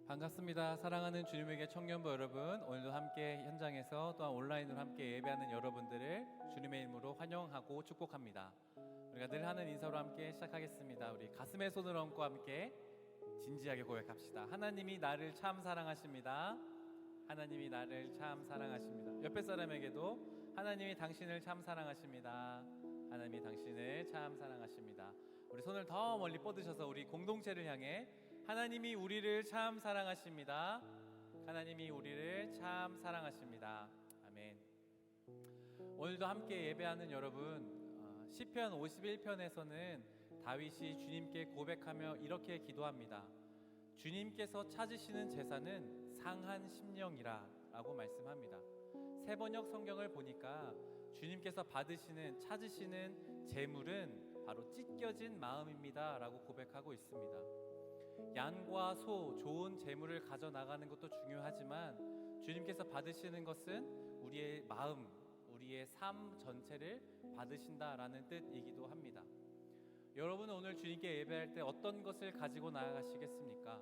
반갑습니다. 사랑하는 주님에게 청년부 여러분, 오늘도 함께 현장에서 또한 온라인으로 함께 예배하는 여러분들을 주님의 이름으로 환영하고 축복합니다. 우리가 늘 하는 인사로 함께 시작하겠습니다. 우리 가슴에 손을 얹고 함께 진지하게 고백합시다. 하나님이 나를 참 사랑하십니다. 하나님이 나를 참 사랑하십니다. 옆에 사람에게도 하나님이 당신을 참 사랑하십니다. 하나님이 당신을 참 사랑하십니다. 우리 손을 더 멀리 뻗으셔서 우리 공동체를 향해 하나님이 우리를 참 사랑하십니다. 하나님이 우리를 참 사랑하십니다. 아멘. 오늘도 함께 예배하는 여러분, 시편 51편에서는 다윗이 주님께 고백하며 이렇게 기도합니다. 주님께서 찾으시는 제사는 상한 심령이라 라고 말씀합니다. 세번역 성경을 보니까 주님께서 찾으시는 제물은 바로 찢겨진 마음입니다 라고 고백하고 있습니다. 양과 소, 좋은 제물을 가져나가는 것도 중요하지만 주님께서 받으시는 것은 우리의 마음, 우리의 삶 전체를 받으신다라는 뜻이기도 합니다. 여러분은 오늘 주님께 예배할 때 어떤 것을 가지고 나아가시겠습니까?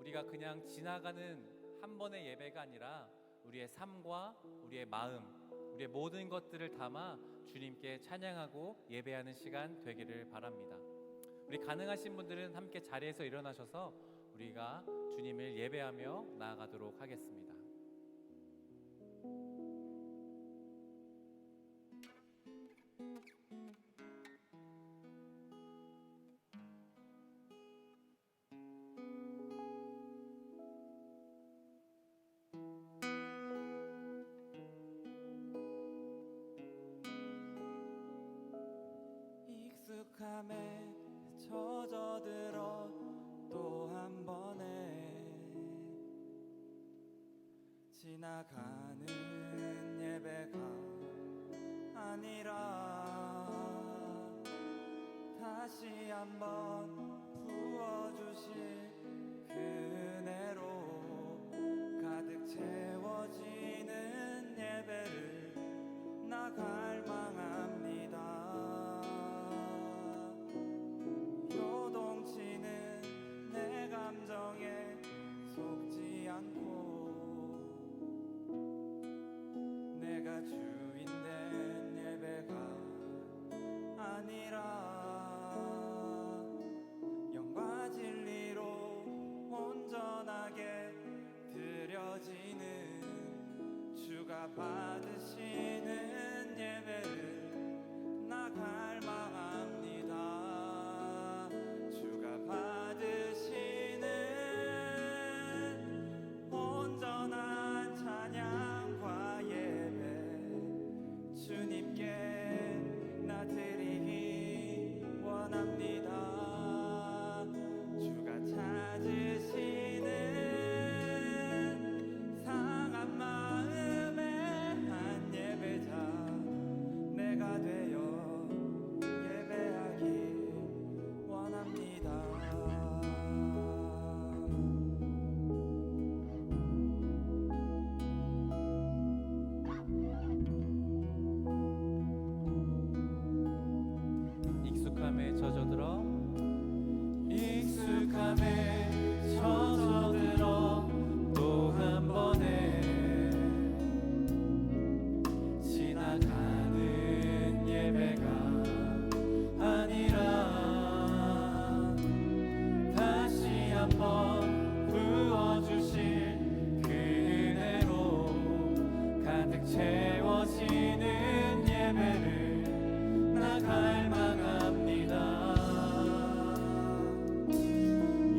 우리가 그냥 지나가는 한 번의 예배가 아니라 우리의 삶과 우리의 마음, 우리의 모든 것들을 담아 주님께 찬양하고 예배하는 시간 되기를 바랍니다. 우리 가능하신 분들은 함께 자리에서 일어나셔서 우리가 주님을 예배하며 나아가도록 하겠습니다. 익숙함에 젖어들어 또 한 번에 지나가는 예배가 아니라 다시 한번 부어주실 그 은혜로 가득 채워지는 예배를 나갈 망합니다. 요동치는 내 감정에 속지 않고 내가 주인 된 예배가 아니라 영과 진리로 온전하게 드려지는 주가 받으시는 예배를 나갈 망합니다. 주가 받으시는 온전한 찬양과 예배 주님께 나 드리기 원합니다. 주가 찾으시는 상한 마음의 한 예배자 내가 되어 예배하기 원합니다. 익숙함에 젖어들어 또 한 번에 지나가는 예배가 아니라 다시 한번 부어주실 그 은혜로 가득 채워지는 예배를 나갈 망합니다.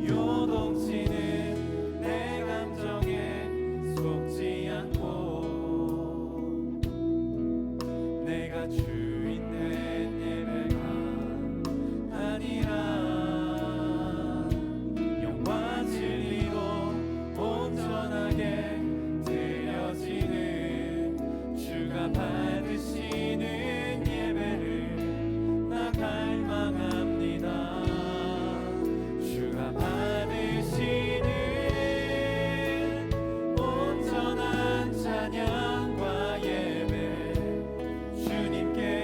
요동치는 내 감정에 속지 않고 내가 주인 된 예배가 아니라 영과 진리로 온전하게 드려지는 주가 받으시는 예배를 나갈 망합니다. 주가 받으시는 온전한 찬양과 예배 주님께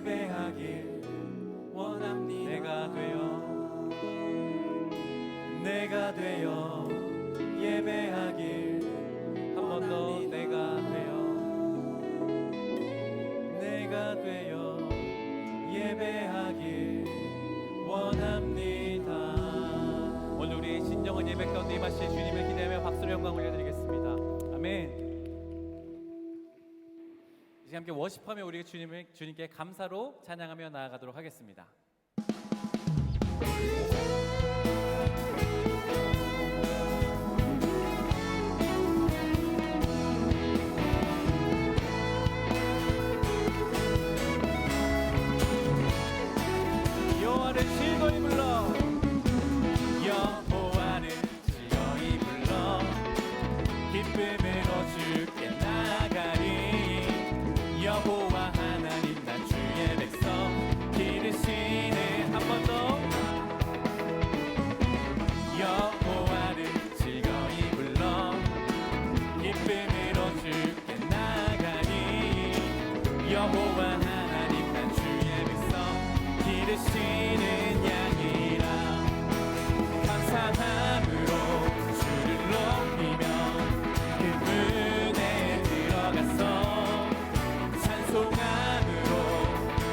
예배하길 원합니다. 내가 되어 예배하길 한 번 더 내가 되어 예배하길 원합니다. 오늘 우리 진정한 예배 가운데 임하실 주님을 기대하며 박수로 영광 올려드리겠습니다. 아멘. 이제 함께 워십하며 우리 주님께 감사로 찬양하며 나아가도록 하겠습니다. 여호와를 즐거이 불러 여호와를 즐거이 불러 기쁨으로 주께 나가리 여호와 하나님 난 주의 백성 기르시는 한 번 더 여호와를 즐거이 불러 기쁨으로 주께 나가리 여호와 하나님 난 주의 백성 기르시는 양이라 감사함으로 주를 높이며 그분에 들어가서 찬송함으로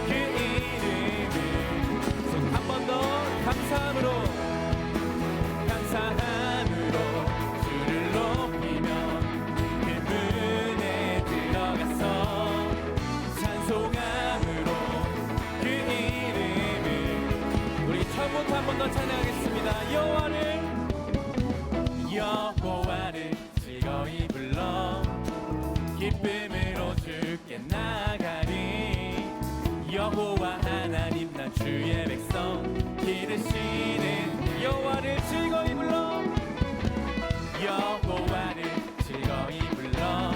그 이름을 한 번 더 감사함으로 주를 높이며 그분에 들어가서 찬송함으로 그 이름을 우리 처음부터 한 번 더 찬양하겠습니다. 여호와를 즐거이 불러 기쁨으로 주께 나가리 여호와 하나님 난 주의 백성 기르시는 여호와를 즐거이 불러 여호와를 즐거이 불러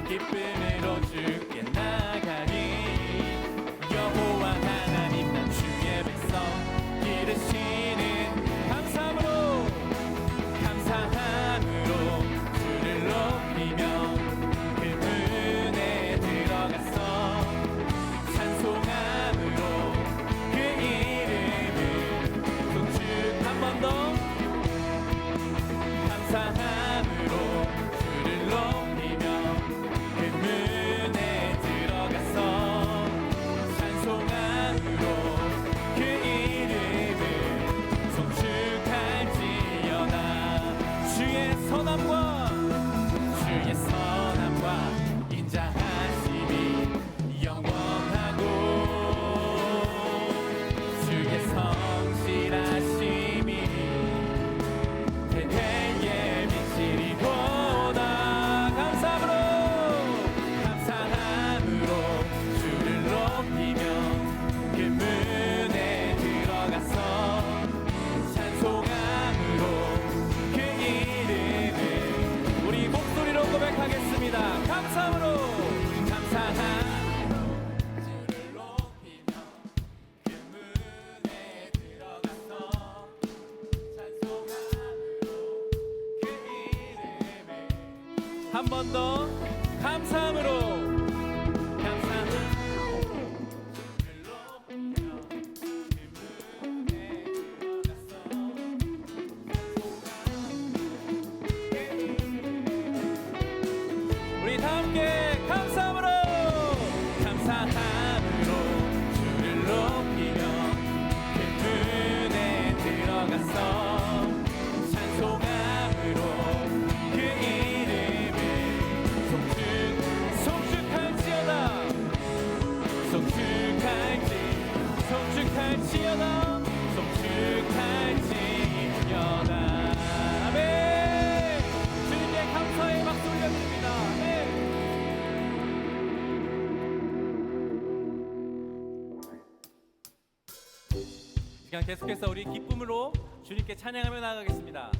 기쁨으로 주께 나가리 여호와 하나님 난 주의 백성 기르시는 감사함으로 주를 높이며 그분에 들어가서 찬송함으로 그 이름을 송축 한 번 더 감사함으로 주를 높이며 그분에 들어가서 찬송함으로 그 이름을 송축할지어다 주의 선함과 인자하심이 영원하고 주의 성실하심이 대대에 미치리로다 감사함으로 주를 높이며 그분에 들어가서 찬송함으로 그 이름을 우리 목소리로 고백하겠습니다. 감사함으로 주를 높이며 그분에 들어가서 찬송함으로 그 이름을 한 번 더 감사함으로 주를 높이며 그분에 들어가서 우리 다 함께 감사함으로 주를 높이며 그분에 들어가서 찬송함으로 그 이름을 송축할지어다 아멘. 주님께 감사의 박수 올려드립니다. 아멘. 시간 계속해서 우리 기쁨으로 주님께 찬양하며 나아가겠습니다.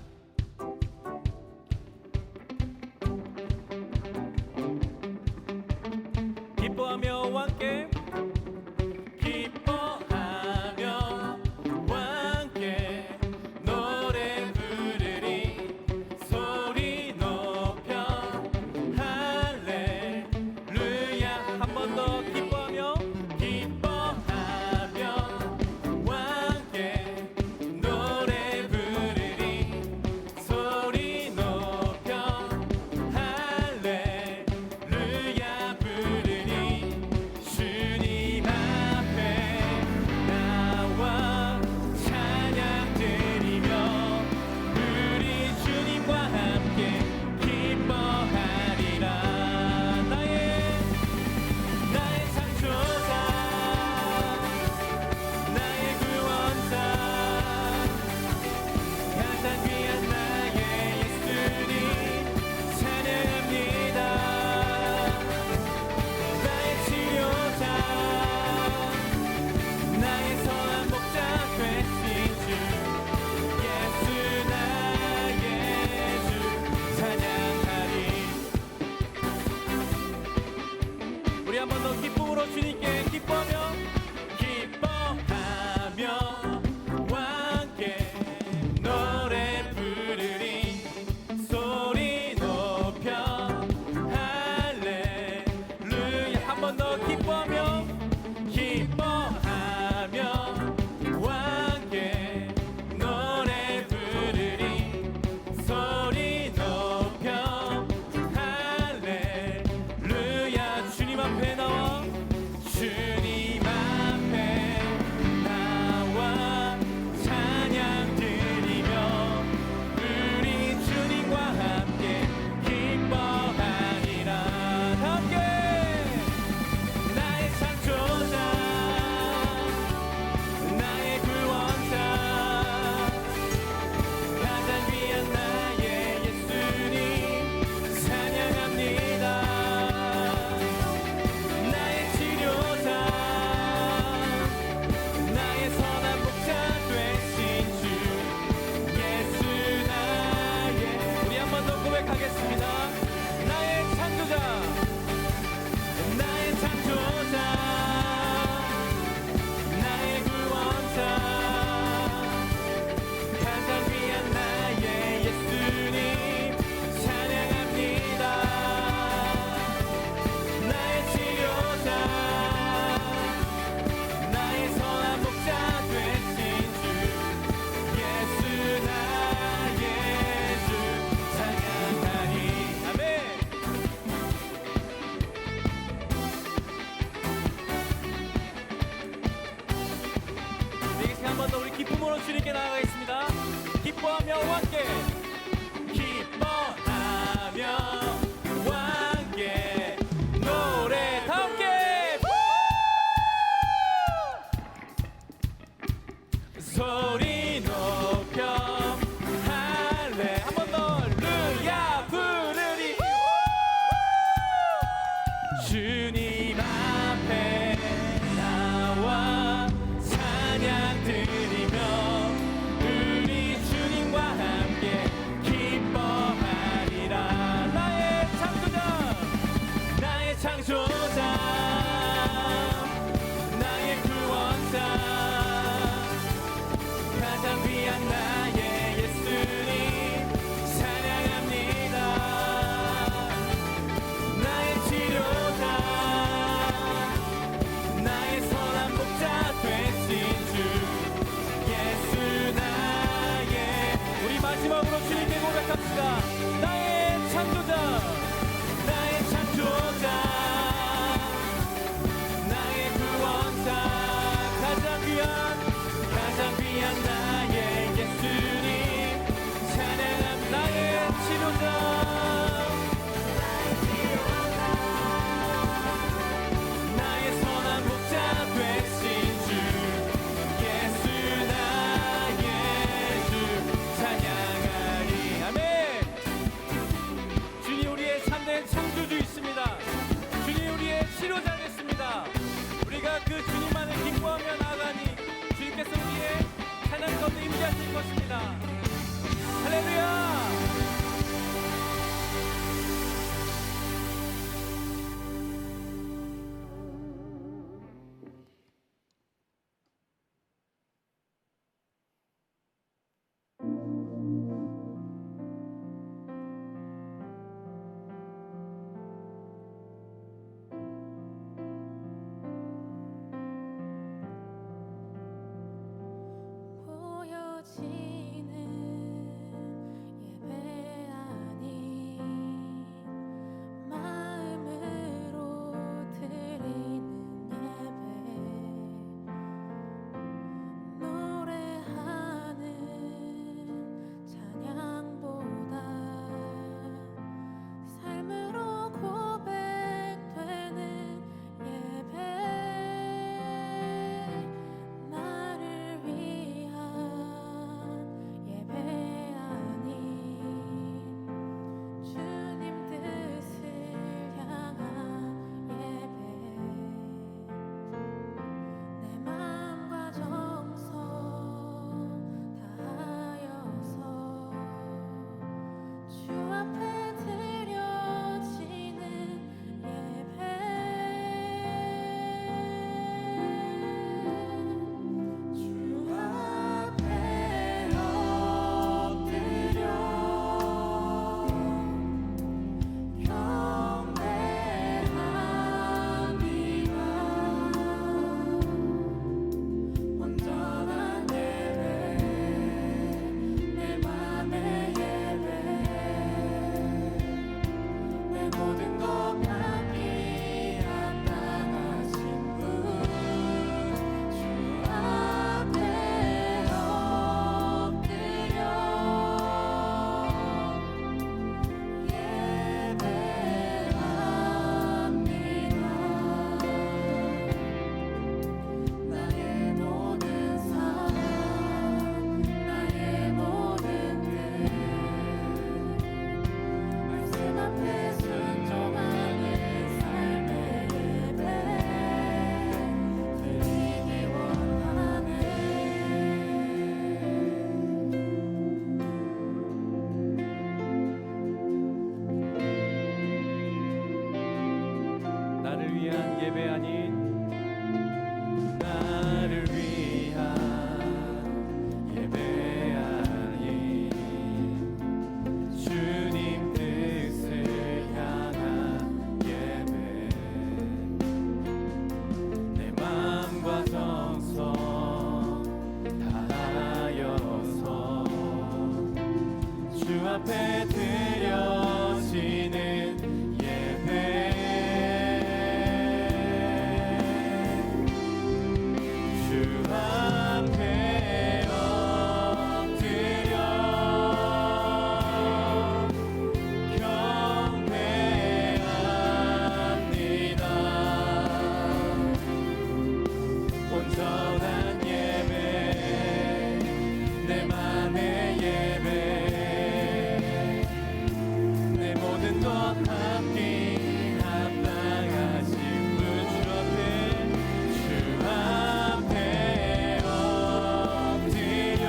기뻐하며 함께 노래 부르리 소리 높여 할렐루야 한 번 더 기뻐하며 우리 한 번 더 기쁨으로 주님께 기뻐하며 함께 노래 부르리 소리 높여 할렐루야. 한 번 더 기뻐하며 함께 노래 부르리 소리 높여 할렐루야. 주님 앞에 나와 주님 앞에 나와 찬양 드리며 우리 주님과 함께 기뻐하리라. 함께 나의 창조자 나의 구원자 가장 귀한 나의 예수님 찬양합니다. 나의 치료자 나의 선한 목자 되신 주 예수 나의 우리 한 번 더 고백하겠습니다. 나의 창조자 나의 창조자 나의 구원자 가장 귀한 나의 예수님 찬양합니다. 나의 치료자 나의 선한 목자 되신 주 예수 나의 주 찬양하리. 아멘. 네, 한 번 더 우리 기쁨으로 주님께 나아가겠습니다. 기뻐하며 함께 노래 다 함께 소리 높여 할래 한 번 더 루야 부르리 주님 앞에 나와 찬양 드리며 우리 주님과 함께 위한 예배 아닌 나를 위한 예배 아닌 주님 뜻을 향한 예배 내 맘과 정성 다하여서 주 앞에 드려지는 예배 주 앞에 엎드려 경배합니다. 온전한 예배 내 맘의 예배 내 모든 것 함께 합당하신 분 주 앞에 엎드려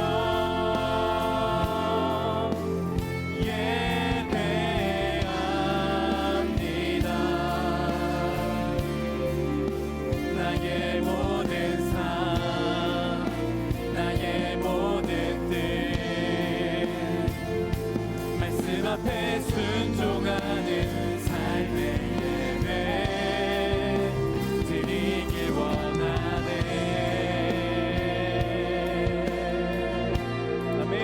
예배합니다. 나의 모든 삶 나의 모든 뜻 말씀 앞에 순종하는 삶의 예배 드리길 원하네. 아멘.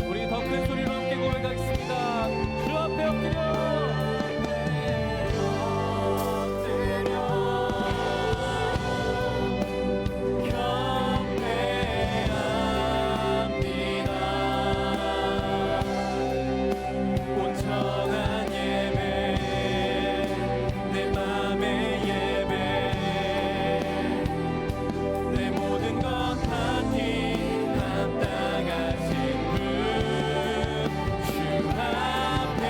우리 더 큰 소리로 함께 고백하겠습니다. 주 앞에 엎드려 온전한 예배 내 맘의 예배 내 모든 것 하니 합당하신 분 주 앞에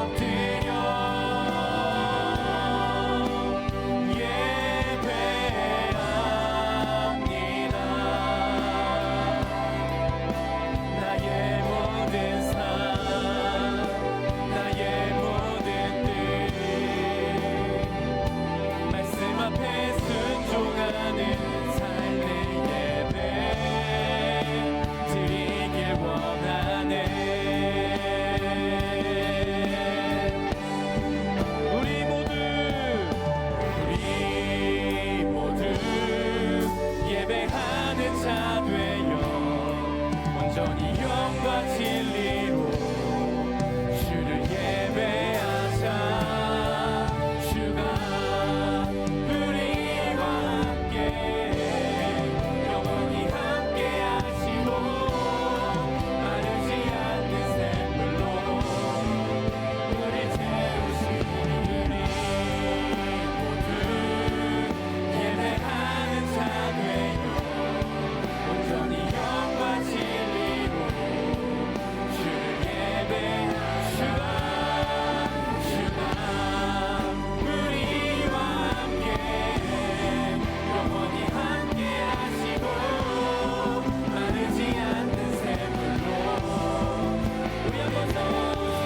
엎드려 예배합니다. 나의 모든 삶 나의 모든 뜻 말씀 앞에 순종하는 삶의 예배 드리길 원하네. 우리 모두 예배하는 자 되어 온전히 영과 진리로 주를 예배하자. 주가 우리와 함께 영원히 함께 하시고 마르지 않는 샘물로 우리 채우시니 모두 예배하는 자 되어 온전히 영과 진리로 주를 예배하시라. 주가 우리와 함께 영원히 함께 하시고 마르지 않는 샘물로 우리 한번 더 모두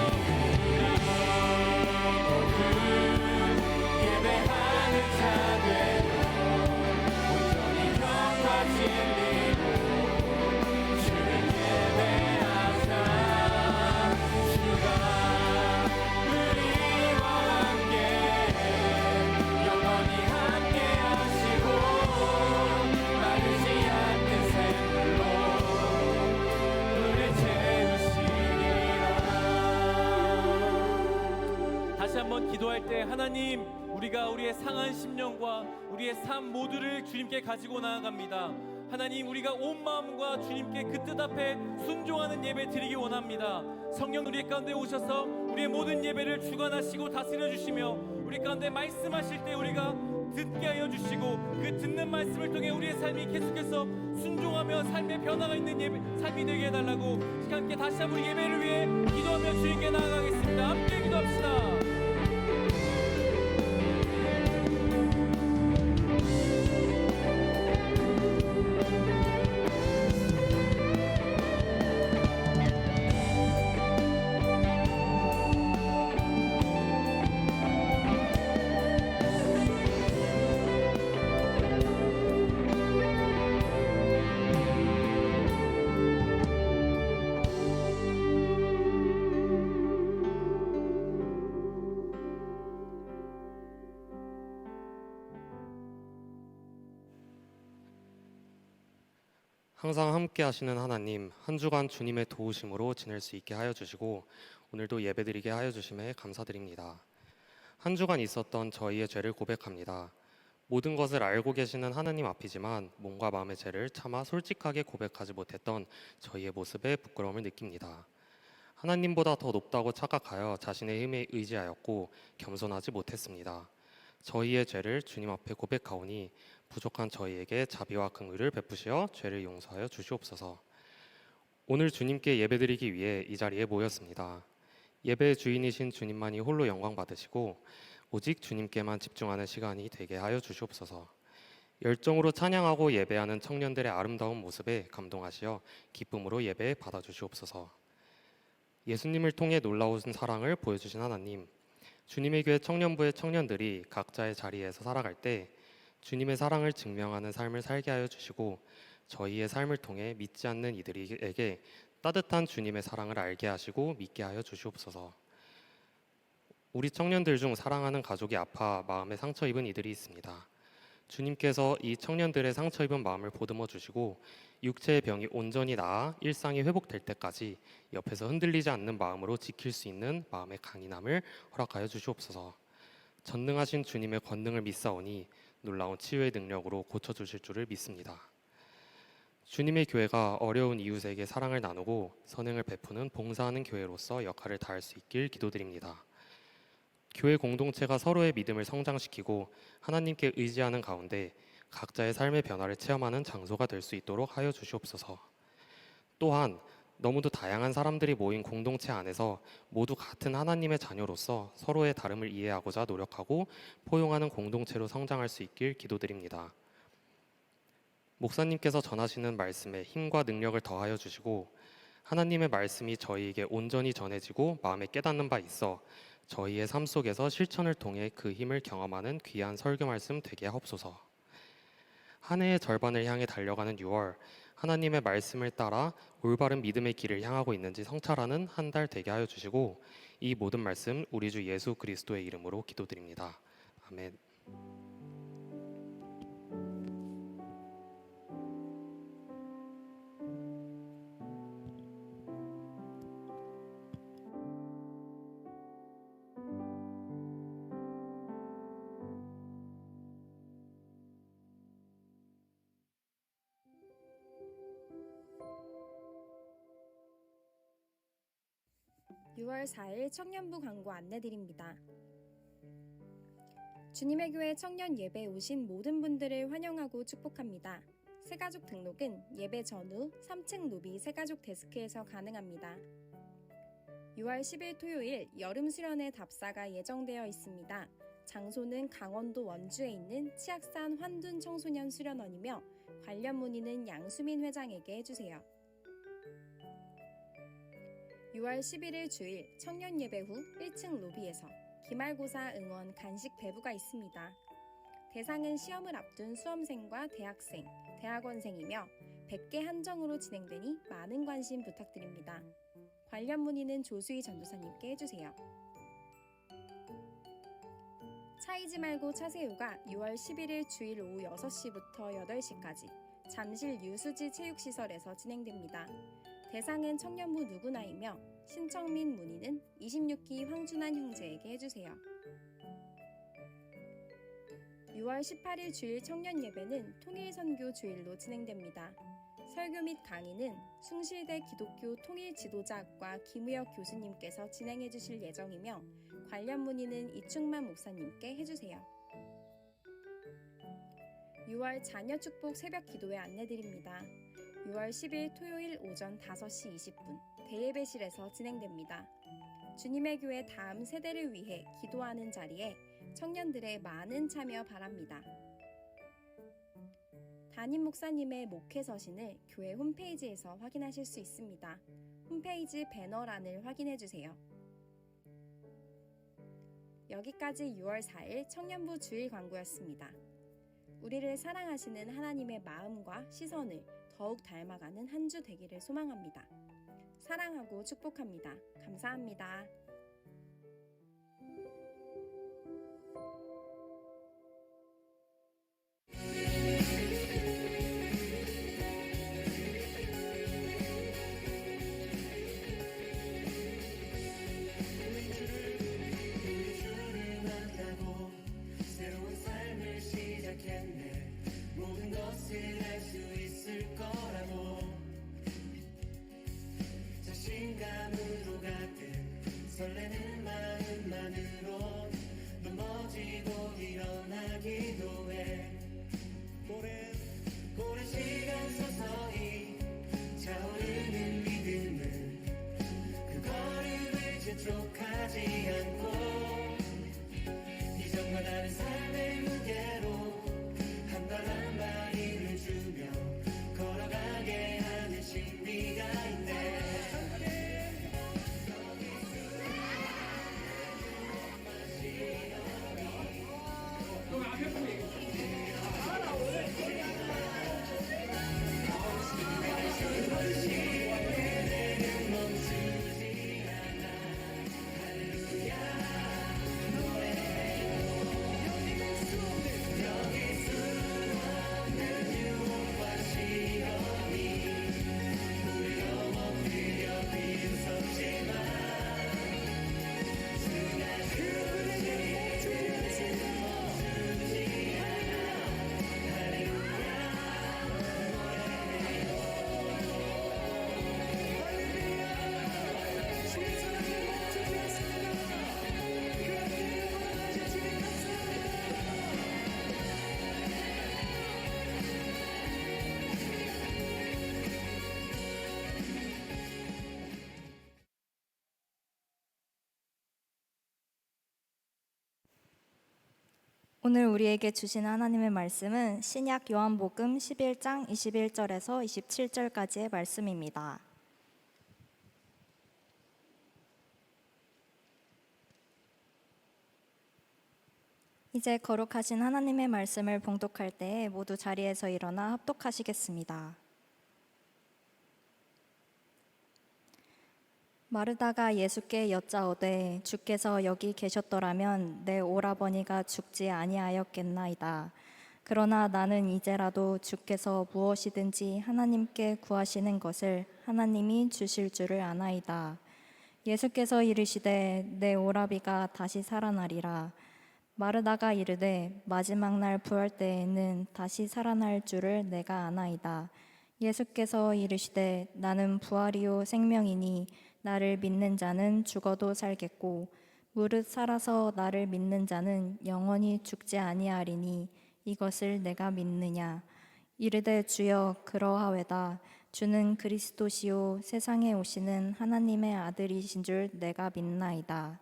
예배하는 자 되어 온전히 영과 진리로 주를 예배하자. 주가 우리와 함께 영원히 함께 하시고 마르지 않는 샘물로 우리 채우시리라. 다시 한번 기도할 때 하나님, 우리가 우리의 상한 심령과 우리의 삶 모두를 주님께 가지고 나아갑니다. 하나님, 우리가 온 마음과 주님께 그 뜻 앞에 순종하는 예배 드리기 원합니다. 성령 우리 가운데 오셔서 우리의 모든 예배를 주관하시고 다스려 주시며 우리 가운데 말씀하실 때 우리가 듣게 하여 주시고 그 듣는 말씀을 통해 우리의 삶이 계속해서 순종하며 삶의 변화가 있는 삶이 되게 해달라고 함께 다시 한번 예배를 위해 기도하며 주님께 나아가겠습니다. 함께 기도합시다. 항상 함께 하시는 하나님, 한 주간 주님의 도우심으로 지낼 수 있게 하여 주시고 오늘도 예배드리게 하여 주심에 감사드립니다. 한 주간 있었던 저희의 죄를 고백합니다. 모든 것을 알고 계시는 하나님 앞이지만 몸과 마음의 죄를 차마 솔직하게 고백하지 못했던 저희의 모습에 부끄러움을 느낍니다. 하나님보다 더 높다고 착각하여 자신의 힘에 의지하였고 겸손하지 못했습니다. 저희의 죄를 주님 앞에 고백하오니 부족한 저희에게 자비와 긍휼을 베푸시어 죄를 용서하여 주시옵소서. 오늘 주님께 예배드리기 위해 이 자리에 모였습니다. 예배의 주인이신 주님만이 홀로 영광 받으시고 오직 주님께만 집중하는 시간이 되게 하여 주시옵소서. 열정으로 찬양하고 예배하는 청년들의 아름다운 모습에 감동하시어 기쁨으로 예배 받아주시옵소서. 예수님을 통해 놀라운 사랑을 보여주신 하나님, 주님의 교회 청년부의 청년들이 각자의 자리에서 살아갈 때 주님의 사랑을 증명하는 삶을 살게 하여 주시고 저희의 삶을 통해 믿지 않는 이들에게 따뜻한 주님의 사랑을 알게 하시고 믿게 하여 주시옵소서. 우리 청년들 중 사랑하는 가족이 아파 마음에 상처 입은 이들이 있습니다. 주님께서 이 청년들의 상처 입은 마음을 보듬어 주시고 육체의 병이 온전히 나아 일상이 회복될 때까지 옆에서 흔들리지 않는 마음으로 지킬 수 있는 마음의 강인함을 허락하여 주시옵소서. 전능하신 주님의 권능을 믿사오니 놀라운 치유의 능력으로 고쳐주실 줄을 믿습니다. 주님의 교회가 어려운 이웃에게 사랑을 나누고 선행을 베푸는 봉사하는 교회로서 역할을 다할 수 있길 기도드립니다. 교회 공동체가 서로의 믿음을 성장시키고 하나님께 의지하는 가운데 각자의 삶의 변화를 체험하는 장소가 될 수 있도록 하여 주시옵소서. 또한 너무도 다양한 사람들이 모인 공동체 안에서 모두 같은 하나님의 자녀로서 서로의 다름을 이해하고자 노력하고 포용하는 공동체로 성장할 수 있길 기도드립니다. 목사님께서 전하시는 말씀에 힘과 능력을 더하여 주시고 하나님의 말씀이 저희에게 온전히 전해지고 마음에 깨닫는 바 있어 저희의 삶 속에서 실천을 통해 그 힘을 경험하는 귀한 설교 말씀 되게 하옵소서. 한 해의 절반을 향해 달려가는 6월, 하나님의 말씀을 따라 올바른 믿음의 길을 향하고 있는지 성찰하는 한 달 되게 하여 주시고 이 모든 말씀 우리 주 예수 그리스도의 이름으로 기도드립니다. 아멘. 6월 4일 청년부 광고 안내드립니다. 주님의 교회 청년 예배에 오신 모든 분들을 환영하고 축복합니다. 새가족 등록은 예배 전후 3층 로비 새가족 데스크에서 가능합니다. 6월 10일 토요일 여름 수련회 답사가 예정되어 있습니다. 장소는 강원도 원주에 있는 치악산 환둔 청소년 수련원이며 관련 문의는 양수민 회장에게 해주세요. 6월 11일 주일 청년 예배 후 1층 로비에서 기말고사 응원 간식 배부가 있습니다. 대상은 시험을 앞둔 수험생과 대학생, 대학원생이며 100개 한정으로 진행되니 많은 관심 부탁드립니다. 관련 문의는 조수희 전도사님께 해주세요. 차이지 말고 차세우가 6월 11일 주일 오후 6시부터 8시까지 잠실 유수지 체육시설에서 진행됩니다. 대상은 청년부 누구나이며 신청 및 문의는 26기 황준환 형제에게 해주세요. 6월 18일 주일 청년 예배는 통일선교 주일로 진행됩니다. 설교 및 강의는 숭실대 기독교 통일지도자학과 김우혁 교수님께서 진행해 주실 예정이며 관련 문의는 이충만 목사님께 해주세요. 6월 자녀 축복 새벽 기도회 안내드립니다. 6월 10일 토요일 오전 5시 20분 대예배실에서 진행됩니다. 주님의 교회 다음 세대를 위해 기도하는 자리에 청년들의 많은 참여 바랍니다. 담임 목사님의 목회 서신을 교회 홈페이지에서 확인하실 수 있습니다. 홈페이지 배너란을 확인해 주세요. 여기까지 6월 4일 청년부 주일 광고였습니다. 우리를 사랑하시는 하나님의 마음과 시선을 더욱 닮아가는 한 주 되기를 소망합니다. 사랑하고 축복합니다. 감사합니다. 주를 만나고 새로운 삶을 시작했네. 모든 것을 할 수 있을 거라고 자신감으로 가득 설레는 마음만으로 넘어지고 일어나기도 해. 오랜 시간 서서히 차오르는 믿음은 그 걸음을 재촉하지 않고 이전과 다른 삶의 무게로 한 발 한 발 힘을 주며 걸어가게 하는 신비가 있네. 오늘 우리에게 주신 하나님의 말씀은 신약 요한복음 11장 21절에서 27절까지의 말씀입니다. 이제 거룩하신 하나님의 말씀을 봉독할 때에 모두 자리에서 일어나 합독하시겠습니다. 마르다가 예수께 여짜오되 주께서 여기 계셨더라면 내 오라버니가 죽지 아니하였겠나이다. 그러나 나는 이제라도 주께서 무엇이든지 하나님께 구하시는 것을 하나님이 주실 줄을 아나이다. 예수께서 이르시되 내 오라비가 다시 살아나리라. 마르다가 이르되 마지막 날 부활 때에는 다시 살아날 줄을 내가 아나이다. 예수께서 이르시되 나는 부활이요 생명이니 나를 믿는 자는 죽어도 살겠고 무릇 살아서 나를 믿는 자는 영원히 죽지 아니하리니 이것을 내가 믿느냐. 이르되 주여 그러하외다. 주는 그리스도시요 세상에 오시는 하나님의 아들이신 줄 내가 믿나이다.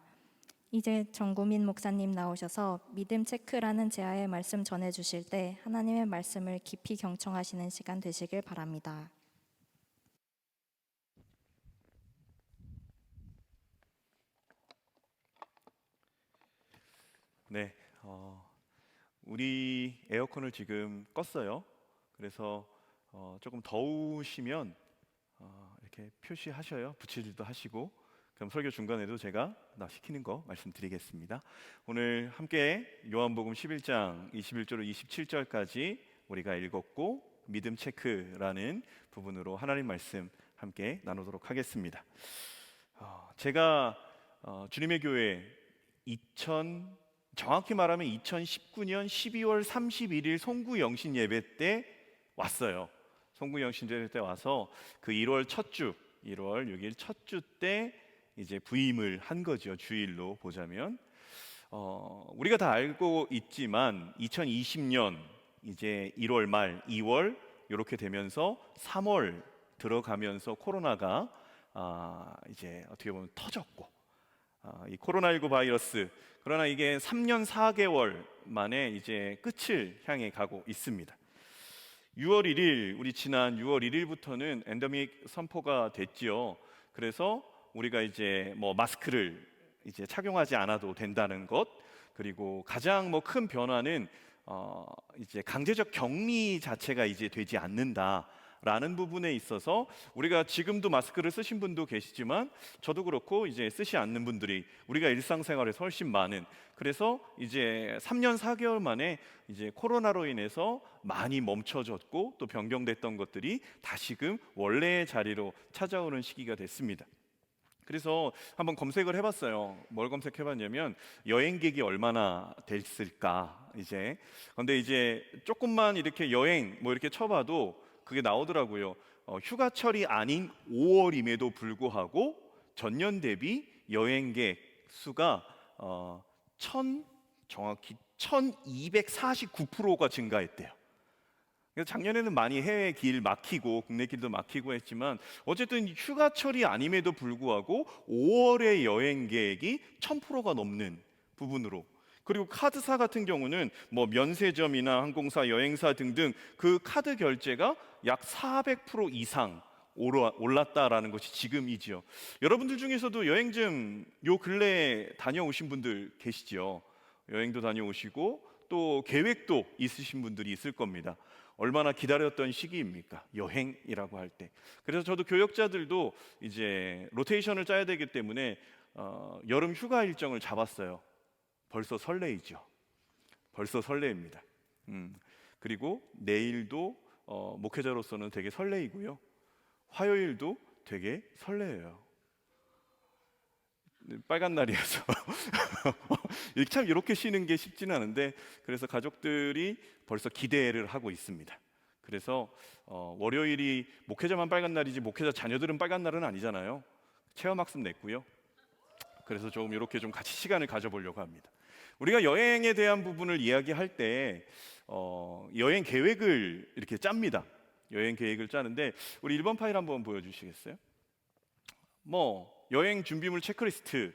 이제 정구민 목사님 나오셔서 믿음 체크라는 제아의 말씀 전해주실 때 하나님의 말씀을 깊이 경청하시는 시간 되시길 바랍니다. 네, 우리 에어컨을 지금 껐어요. 그래서 조금 더우시면 이렇게 표시하셔요. 붙일 일도 하시고. 그럼 설교 중간에도 제가 시키는 거 말씀드리겠습니다. 오늘 함께 요한복음 11장 21절로 27절까지 우리가 읽었고 믿음 체크라는 부분으로 하나님 말씀 함께 나누도록 하겠습니다. 제가 주님의 교회 정확히 말하면 2019년 12월 31일 송구 영신 예배 때 왔어요. 송구 영신 예배 때 와서 그 1월 6일 첫 주 때 이제 부임을 한 거죠. 주일로 보자면 우리가 다 알고 있지만 2020년 이제 1월 말, 2월 이렇게 되면서 3월 들어가면서 코로나가 이제 어떻게 보면 터졌고, 이 코로나19 바이러스, 그러나 이게 3년 4개월 만에 이제 끝을 향해 가고 있습니다. 6월 1일, 우리 지난 6월 1일부터는 엔데믹 선포가 됐지요. 그래서 우리가 이제 뭐 마스크를 이제 착용하지 않아도 된다는 것, 그리고 가장 뭐 큰 변화는 이제 강제적 격리 자체가 이제 되지 않는다라는 부분에 있어서 우리가 지금도 마스크를 쓰신 분도 계시지만 저도 그렇고 이제 쓰지 않는 분들이 우리가 일상생활에서 훨씬 많은, 그래서 이제 3년 4개월 만에 이제 코로나로 인해서 많이 멈춰졌고 또 변경됐던 것들이 다시금 원래의 자리로 찾아오는 시기가 됐습니다. 그래서 한번 검색을 해봤어요. 뭘 검색해봤냐면 여행객이 얼마나 됐을까 이제. 근데 이제 조금만 이렇게 여행 뭐 이렇게 쳐봐도 그게 나오더라고요. 휴가철이 아닌 5월임에도 불구하고 전년 대비 여행객 수가 정확히 1249%가 증가했대요. 그래서 작년에는 많이 해외 길 막히고 국내 길도 막히고 했지만 어쨌든 휴가철이 아님에도 불구하고 5월의 여행 계획이 1000%가 넘는 부분으로, 그리고 카드사 같은 경우는 뭐 면세점이나 항공사, 여행사 등등 그 카드 결제가 약 400% 이상 올랐다라는 것이 지금이지요. 여러분들 중에서도 여행 좀 요 근래에 다녀오신 분들 계시지요. 여행도 다녀오시고 또 계획도 있으신 분들이 있을 겁니다. 얼마나 기다렸던 시기입니까? 여행이라고 할 때. 그래서 저도 교역자들도 이제 로테이션을 짜야 되기 때문에 여름 휴가 일정을 잡았어요. 벌써 설레이죠. 벌써 설레입니다. 그리고 내일도 목회자로서는 되게 설레이고요. 화요일도 되게 설레요. 빨간 날이어서 참 이렇게 쉬는 게 쉽지는 않은데, 그래서 가족들이 벌써 기대를 하고 있습니다. 그래서 월요일이 목회자만 빨간 날이지 목회자 자녀들은 빨간 날은 아니잖아요. 체험학습 냈고요. 그래서 조금 이렇게 좀 같이 시간을 가져보려고 합니다. 우리가 여행에 대한 부분을 이야기할 때 여행 계획을 이렇게 짭니다. 여행 계획을 짜는데 우리 1번 파일 한번 보여주시겠어요? 뭐 여행 준비물 체크리스트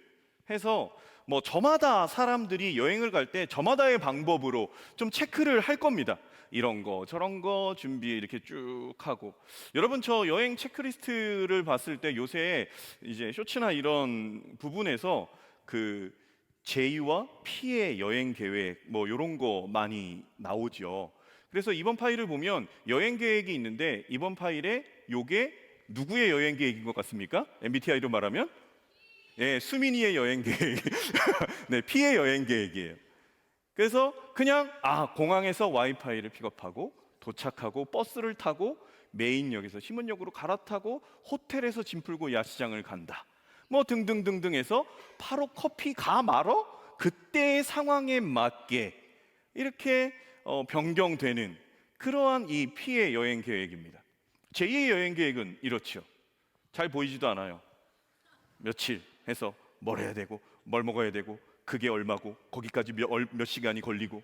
해서 뭐 저마다 사람들이 여행을 갈 때 저마다의 방법으로 좀 체크를 할 겁니다. 이런 거 저런 거 준비 이렇게 쭉 하고. 여러분, 저 여행 체크리스트를 봤을 때 요새 이제 쇼츠나 이런 부분에서 그 J와 P의 여행 계획 뭐 이런 거 많이 나오죠. 그래서 이번 파일을 보면 여행 계획이 있는데 이번 파일에 요게 누구의 여행 계획인 것 같습니까? MBTI로 말하면 수민이의 여행 계획. 네, P의 여행 계획이에요. 그래서 그냥 공항에서 와이파이를 픽업하고 도착하고 버스를 타고 메인역에서 신문역으로 갈아타고 호텔에서 짐 풀고 야시장을 간다. 뭐 등등등등 해서 바로 커피 가 말어 그때의 상황에 맞게 이렇게 변경되는 그러한 이 P의 여행 계획입니다. 제2의 여행 계획은 이렇죠. 잘 보이지도 않아요. 며칠 해서 뭘 해야 되고 뭘 먹어야 되고 그게 얼마고 거기까지 몇 시간이 걸리고.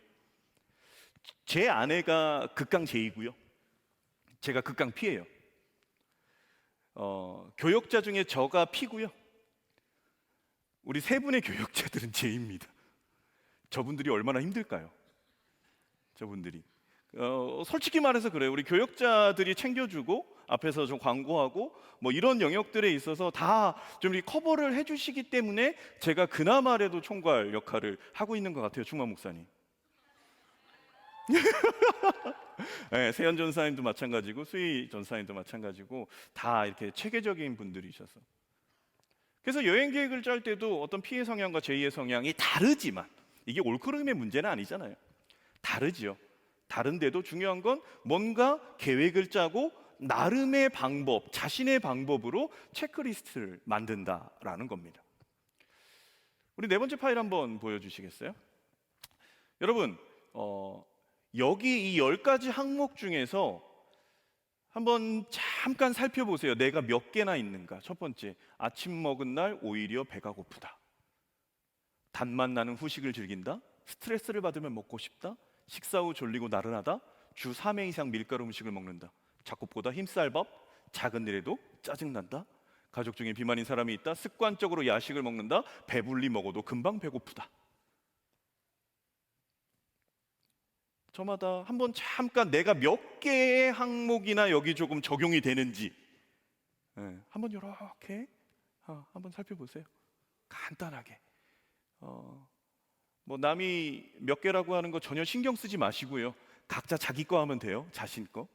제 아내가 극강 J이고요. 제가 극강 P예요. 교역자 중에 저가 P고요. 우리 세 분의 교역자들은 J입니다. 저분들이 얼마나 힘들까요? 저분들이 솔직히 말해서 그래요. 우리 교역자들이 챙겨주고 앞에서 좀 광고하고 뭐 이런 영역들에 있어서 다 좀 커버를 해주시기 때문에 제가 그나마라도 총괄 역할을 하고 있는 것 같아요. 충만 목사님. 네, 세연 전사님도 마찬가지고 수희 전사님도 마찬가지고 다 이렇게 체계적인 분들이셔서. 그래서 여행 계획을 짤 때도 어떤 P의 성향과 J의 성향이 다르지만 이게 옳고그름의 문제는 아니잖아요. 다르지요. 다른데도 중요한 건 뭔가 계획을 짜고 나름의 방법, 자신의 방법으로 체크리스트를 만든다라는 겁니다. 우리 네 번째 파일 한번 보여주시겠어요? 여러분, 여기 이 10가지 항목 중에서 한번 잠깐 살펴보세요. 내가 몇 개나 있는가. 첫 번째, 아침 먹은 날 오히려 배가 고프다. 단맛 나는 후식을 즐긴다. 스트레스를 받으면 먹고 싶다. 식사 후 졸리고 나른하다. 주 3회 이상 밀가루 음식을 먹는다. 작곡보다 힘쌀밥, 작은 일에도 짜증난다. 가족 중에 비만인 사람이 있다. 습관적으로 야식을 먹는다. 배불리 먹어도 금방 배고프다. 저마다 한번 잠깐 내가 몇 개의 항목이나 여기 조금 적용이 되는지 한번 이렇게 한번 살펴보세요. 간단하게. 뭐 남이 몇 개라고 하는 거 전혀 신경 쓰지 마시고요. 각자 자기 거 하면 돼요. 자신 거.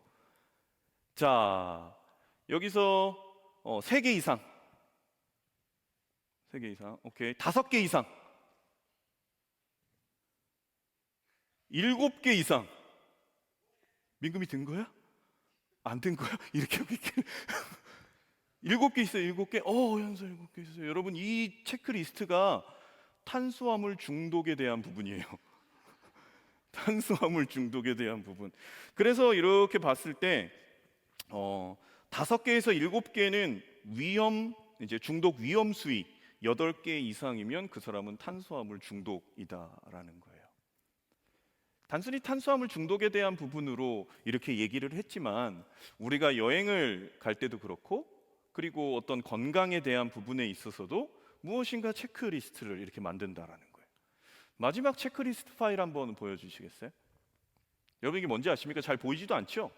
자, 여기서 3개 이상. 3개 이상. 오케이. 5개 이상. 7개 이상. 민금이 든 거야? 안 든 거야? 이렇게 7개 있어요. 7개. 현서 7개 있어요. 여러분, 이 체크리스트가 탄수화물 중독에 대한 부분이에요. 탄수화물 중독에 대한 부분. 그래서 이렇게 봤을 때 5개에서 7개는 이제 중독 위험 수위 8개 이상이면 그 사람은 탄수화물 중독이다라는 거예요. 단순히 탄수화물 중독에 대한 부분으로 이렇게 얘기를 했지만 우리가 여행을 갈 때도 그렇고 그리고 어떤 건강에 대한 부분에 있어서도 무엇인가 체크리스트를 이렇게 만든다라는 거예요. 마지막 체크리스트 파일 한번 보여주시겠어요? 여러분 이게 뭔지 아십니까? 잘 보이지도 않죠?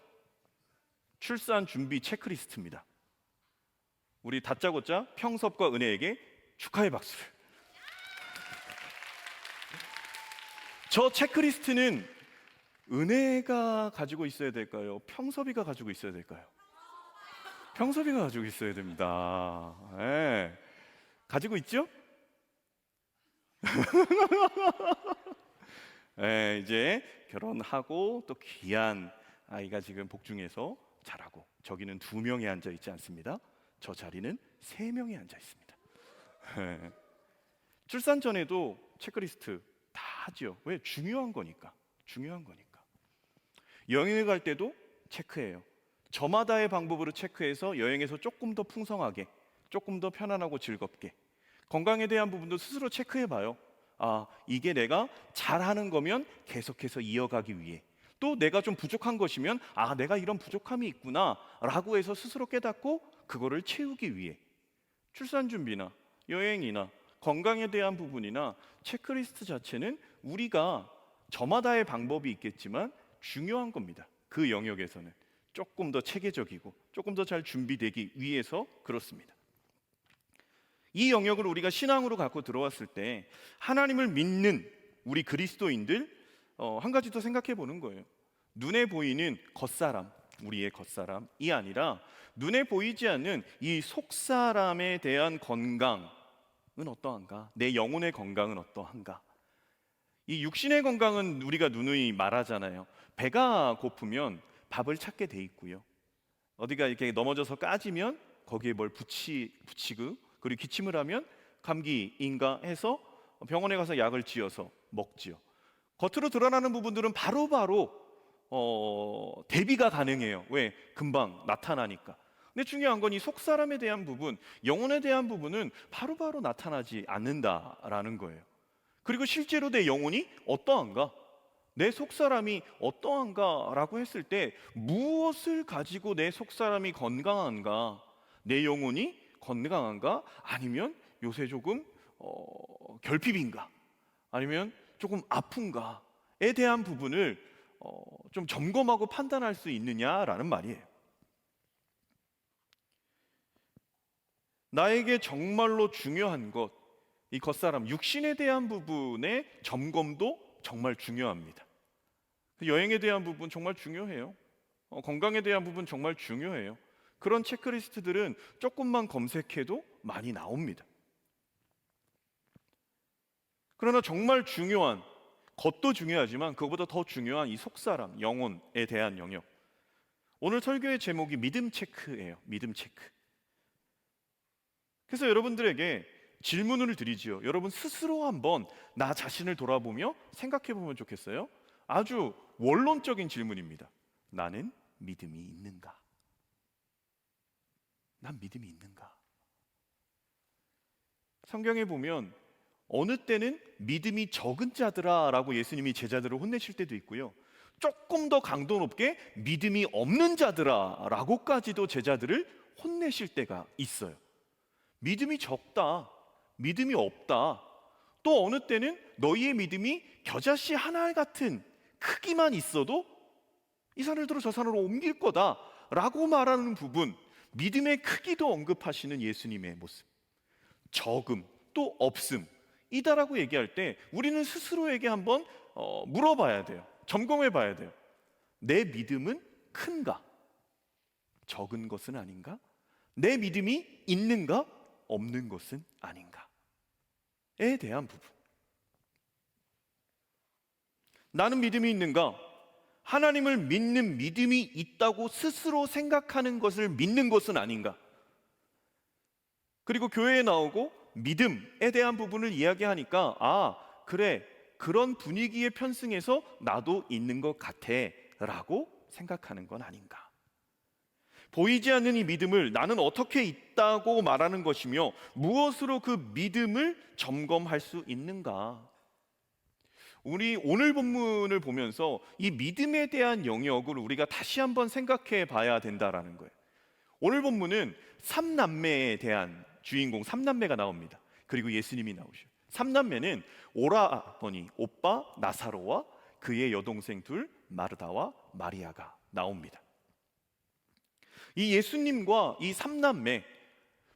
출산 준비 체크리스트입니다. 우리 다짜고짜 평섭과 은혜에게 축하의 박수를. 저 체크리스트는 은혜가 가지고 있어야 될까요? 평섭이가 가지고 있어야 될까요? 평섭이가 가지고 있어야 됩니다. 네. 가지고 있죠? 네, 이제 결혼하고 또 귀한 아이가 지금 복중에서 자라고 저기는 2명이 앉아 있지 않습니다. 저 자리는 3명이 앉아 있습니다. 네. 출산 전에도 체크리스트 다 하죠. 왜? 중요한 거니까. 중요한 거니까. 여행을 갈 때도 체크해요. 저마다의 방법으로 체크해서 여행에서 조금 더 풍성하게, 조금 더 편안하고 즐겁게. 건강에 대한 부분도 스스로 체크해 봐요. 이게 내가 잘하는 거면 계속해서 이어가기 위해. 또 내가 좀 부족한 것이면 내가 이런 부족함이 있구나 라고 해서 스스로 깨닫고 그거를 채우기 위해. 출산 준비나 여행이나 건강에 대한 부분이나 체크리스트 자체는 우리가 저마다의 방법이 있겠지만 중요한 겁니다. 그 영역에서는 조금 더 체계적이고 조금 더 잘 준비되기 위해서 그렇습니다. 이 영역을 우리가 신앙으로 갖고 들어왔을 때 하나님을 믿는 우리 그리스도인들 한 가지 더 생각해 보는 거예요. 눈에 보이는 겉사람, 우리의 겉사람이 아니라 눈에 보이지 않는 이 속사람에 대한 건강은 어떠한가? 내 영혼의 건강은 어떠한가? 이 육신의 건강은 우리가 누누이 말하잖아요. 배가 고프면 밥을 찾게 돼 있고요. 어디가 이렇게 넘어져서 까지면 거기에 뭘 붙이고 그리고 기침을 하면 감기인가 해서 병원에 가서 약을 지어서 먹지요. 겉으로 드러나는 부분들은 바로바로 대비가 가능해요. 왜? 금방 나타나니까. 근데 중요한 건 이 속사람에 대한 부분, 영혼에 대한 부분은 바로바로 나타나지 않는다라는 거예요. 그리고 실제로 내 영혼이 어떠한가? 내 속사람이 어떠한가? 라고 했을 때 무엇을 가지고 내 속사람이 건강한가? 내 영혼이 건강한가? 아니면 요새 조금 결핍인가? 아니면 조금 아픈가에 대한 부분을 좀 점검하고 판단할 수 있느냐라는 말이에요. 나에게 정말로 중요한 것, 이 겉사람, 육신에 대한 부분의 점검도 정말 중요합니다. 여행에 대한 부분 정말 중요해요. 건강에 대한 부분 정말 중요해요. 그런 체크리스트들은 조금만 검색해도 많이 나옵니다. 그러나 정말 중요한 겉도 중요하지만 그것보다 더 중요한 이 속사람, 영혼에 대한 영역. 오늘 설교의 제목이 믿음 체크예요. 믿음 체크. 그래서 여러분들에게 질문을 드리지요. 여러분 스스로 한번 나 자신을 돌아보며 생각해 보면 좋겠어요. 아주 원론적인 질문입니다. 나는 믿음이 있는가? 난 믿음이 있는가? 성경에 보면 어느 때는 믿음이 적은 자들아 라고 예수님이 제자들을 혼내실 때도 있고요. 조금 더 강도 높게 믿음이 없는 자들아 라고까지도 제자들을 혼내실 때가 있어요. 믿음이 적다, 믿음이 없다, 또 어느 때는 너희의 믿음이 겨자씨 하나 같은 크기만 있어도 이 산을 들어 저 산으로 옮길 거다 라고 말하는 부분, 믿음의 크기도 언급하시는 예수님의 모습, 적음 또 없음 이다라고 얘기할 때 우리는 스스로에게 한번 물어봐야 돼요. 점검해 봐야 돼요. 내 믿음은 큰가? 적은 것은 아닌가? 내 믿음이 있는가? 없는 것은 아닌가?에 대한 부분. 나는 믿음이 있는가? 하나님을 믿는 믿음이 있다고 스스로 생각하는 것을 믿는 것은 아닌가? 그리고 교회에 나오고 믿음에 대한 부분을 이야기하니까 그래, 그런 분위기에 편승해서 나도 있는 것 같아 라고 생각하는 건 아닌가? 보이지 않는 이 믿음을 나는 어떻게 있다고 말하는 것이며 무엇으로 그 믿음을 점검할 수 있는가? 우리 오늘 본문을 보면서 이 믿음에 대한 영역을 우리가 다시 한번 생각해 봐야 된다라는 거예요. 오늘 본문은 삼남매에 대한 주인공 삼남매가 나옵니다. 그리고 예수님이 나오셔요. 삼남매는 오라버니 오빠 나사로와 그의 여동생 둘 마르다와 마리아가 나옵니다. 이 예수님과 이 삼남매,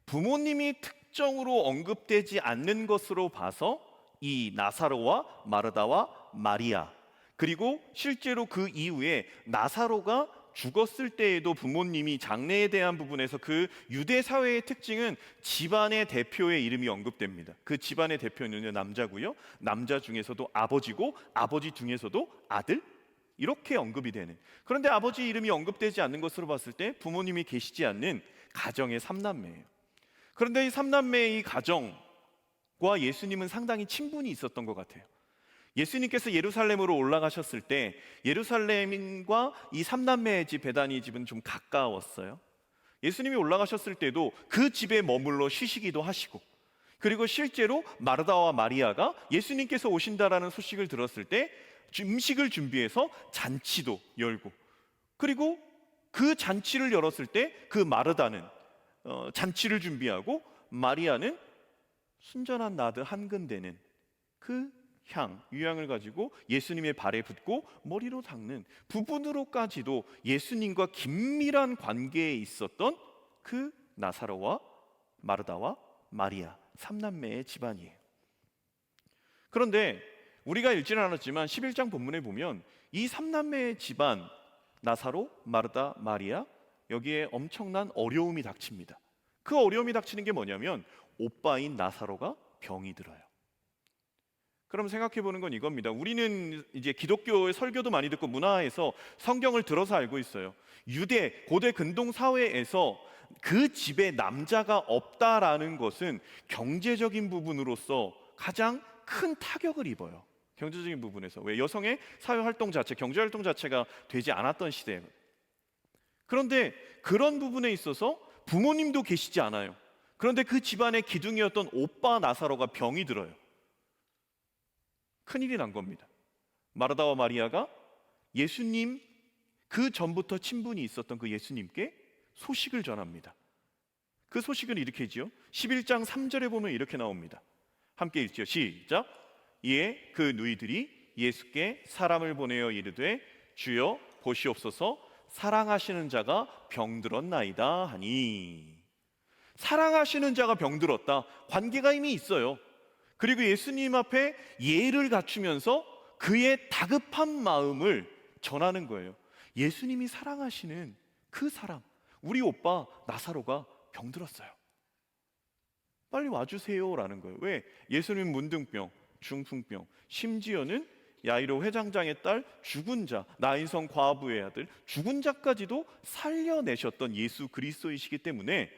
부모님이 특정으로 언급되지 않는 것으로 봐서 이 나사로와 마르다와 마리아, 그리고 실제로 그 이후에 나사로가 죽었을 때에도 부모님이 장례에 대한 부분에서 그 유대 사회의 특징은 집안의 대표의 이름이 언급됩니다. 그 집안의 대표는 남자고요, 남자 중에서도 아버지고 아버지 중에서도 아들, 이렇게 언급이 되는. 그런데 아버지 이름이 언급되지 않는 것으로 봤을 때 부모님이 계시지 않는 가정의 삼남매예요. 그런데 이 삼남매의 이 가정과 예수님은 상당히 친분이 있었던 것 같아요. 예수님께서 예루살렘으로 올라가셨을 때 예루살렘과 이 삼남매의 집 베다니 집은 좀 가까웠어요. 예수님이 올라가셨을 때도 그 집에 머물러 쉬시기도 하시고, 그리고 실제로 마르다와 마리아가 예수님께서 오신다라는 소식을 들었을 때 음식을 준비해서 잔치도 열고, 그리고 그 잔치를 열었을 때 그 마르다는 잔치를 준비하고 마리아는 순전한 나드 한 근대는 그 유향을 가지고 예수님의 발에 붓고 머리로 닦는 부분으로까지도 예수님과 긴밀한 관계에 있었던 그 나사로와 마르다와 마리아 삼남매의 집안이에요. 그런데 우리가 읽지는 않았지만 11장 본문에 보면 이 삼남매의 집안, 나사로, 마르다, 마리아, 여기에 엄청난 어려움이 닥칩니다. 그 어려움이 닥치는 게 뭐냐면 오빠인 나사로가 병이 들어요. 그럼 생각해 보는 건 이겁니다. 우리는 이제 기독교의 설교도 많이 듣고 문화에서 성경을 들어서 알고 있어요. 유대 고대 근동 사회에서 그 집에 남자가 없다라는 것은 경제적인 부분으로서 가장 큰 타격을 입어요. 경제적인 부분에서. 왜? 여성의 사회활동 자체, 경제활동 자체가 되지 않았던 시대에. 그런데 그런 부분에 있어서 부모님도 계시지 않아요. 그런데 그 집안의 기둥이었던 오빠 나사로가 병이 들어요. 큰일이 난 겁니다. 마르다와 마리아가 예수님, 그 전부터 친분이 있었던 그 예수님께 소식을 전합니다. 그 소식은 이렇게 하지요. 11장 3절에 보면 이렇게 나옵니다. 함께 읽지요. 시작. 이에 그 누이들이 예수께 사람을 보내어 이르되 주여 보시옵소서 사랑하시는 자가 병들었나이다 하니. 사랑하시는 자가 병들었다. 관계가 이미 있어요. 그리고 예수님 앞에 예를 갖추면서 그의 다급한 마음을 전하는 거예요. 예수님이 사랑하시는 그 사람, 우리 오빠 나사로가 병들었어요. 빨리 와주세요라는 거예요. 왜? 예수님 문둥병, 중풍병, 심지어는 야이로 회장장의 딸 죽은 자, 나인성 과부의 아들 죽은 자까지도 살려내셨던 예수 그리스도이시기 때문에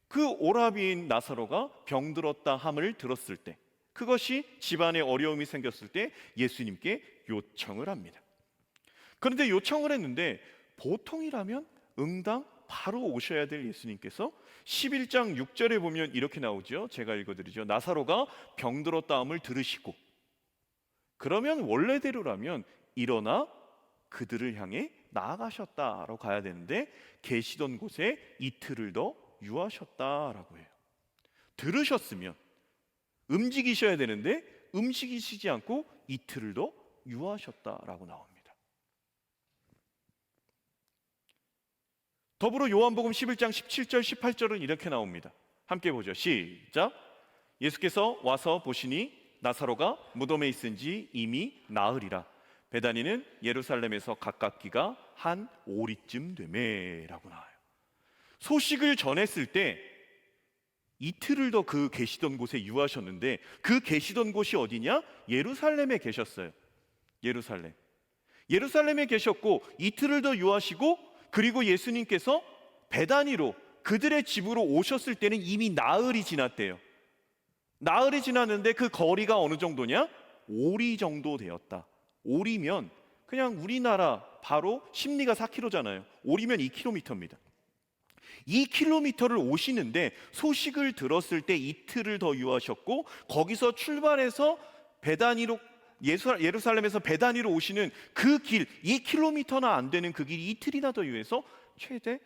그 오라비인 나사로가 병들었다 함을 들었을 때, 그것이 집안에 어려움이 생겼을 때 예수님께 요청을 합니다. 그런데 요청을 했는데 보통이라면 응당 바로 오셔야 될 예수님께서 11장 6절에 보면 이렇게 나오죠. 제가 읽어드리죠. 나사로가 병들었다 함을 들으시고, 그러면 원래대로라면 일어나 그들을 향해 나아가셨다라고 가야 되는데 계시던 곳에 이틀을 더 유하셨다라고 해요. 들으셨으면 움직이셔야 되는데 움직이시지 않고 이틀을 더 유하셨다라고 나옵니다. 더불어 요한복음 11장 17절 18절은 이렇게 나옵니다. 함께 보죠. 시작. 예수께서 와서 보시니 나사로가 무덤에 있은지 이미 나으리라. 베다니는 예루살렘에서 가깝기가 한 오리쯤 되매라고 나와요. 소식을 전했을 때 이틀을 더 그 계시던 곳에 유하셨는데 그 계시던 곳이 어디냐? 예루살렘에 계셨어요. 예루살렘에 계셨고 이틀을 더 유하시고 그리고 예수님께서 베다니로 그들의 집으로 오셨을 때는 이미 나흘이 지났대요. 나흘이 지났는데 그 거리가 어느 정도냐? 오리 정도 되었다. 오리면 그냥 우리나라 바로 심리가 4km잖아요. 오리면 2km입니다. 2km를 오시는데 소식을 들었을 때 이틀을 더 유하셨고 거기서 출발해서 베다니로 예루살렘에서 베다니로 오시는 그 길 2km나 안 되는 그 길이 이틀이나 더 유해서 최대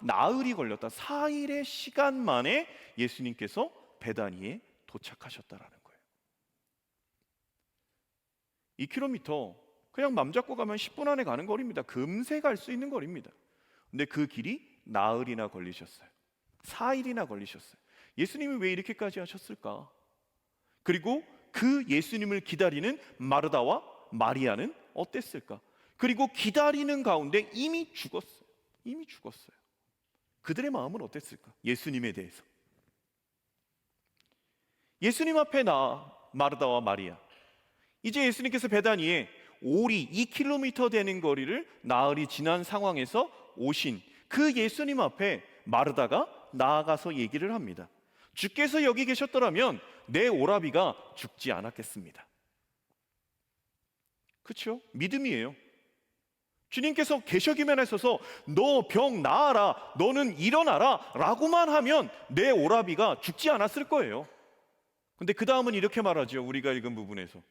나흘이 걸렸다. 4일의 시간 만에 예수님께서 베다니에 도착하셨다라는 거예요. 2km 그냥 맘 잡고 가면 10분 안에 가는 거리입니다. 금세 갈 수 있는 거리입니다. 근데 그 길이 나흘이나 걸리셨어요. 4일이나 걸리셨어요. 예수님이 왜 이렇게까지 하셨을까? 그리고 그 예수님을 기다리는 마르다와 마리아는 어땠을까? 그리고 기다리는 가운데 이미 죽었어요. 그들의 마음은 어땠을까? 예수님에 대해서. 예수님 앞에 마르다와 마리아. 이제 예수님께서 베다니에 오리 2km 되는 거리를 나흘이 지난 상황에서 오신 그 예수님 앞에 마르다가 나아가서 얘기를 합니다. 주께서 여기 계셨더라면 내 오라비가 죽지 않았겠습니다. 그렇죠? 믿음이에요. 주님께서 계셔기만 하셔서 너 병 나아라, 너는 일어나라 라고만 하면 내 오라비가 죽지 않았을 거예요. 근데 그 다음은 이렇게 말하죠. 우리가 읽은 부분에서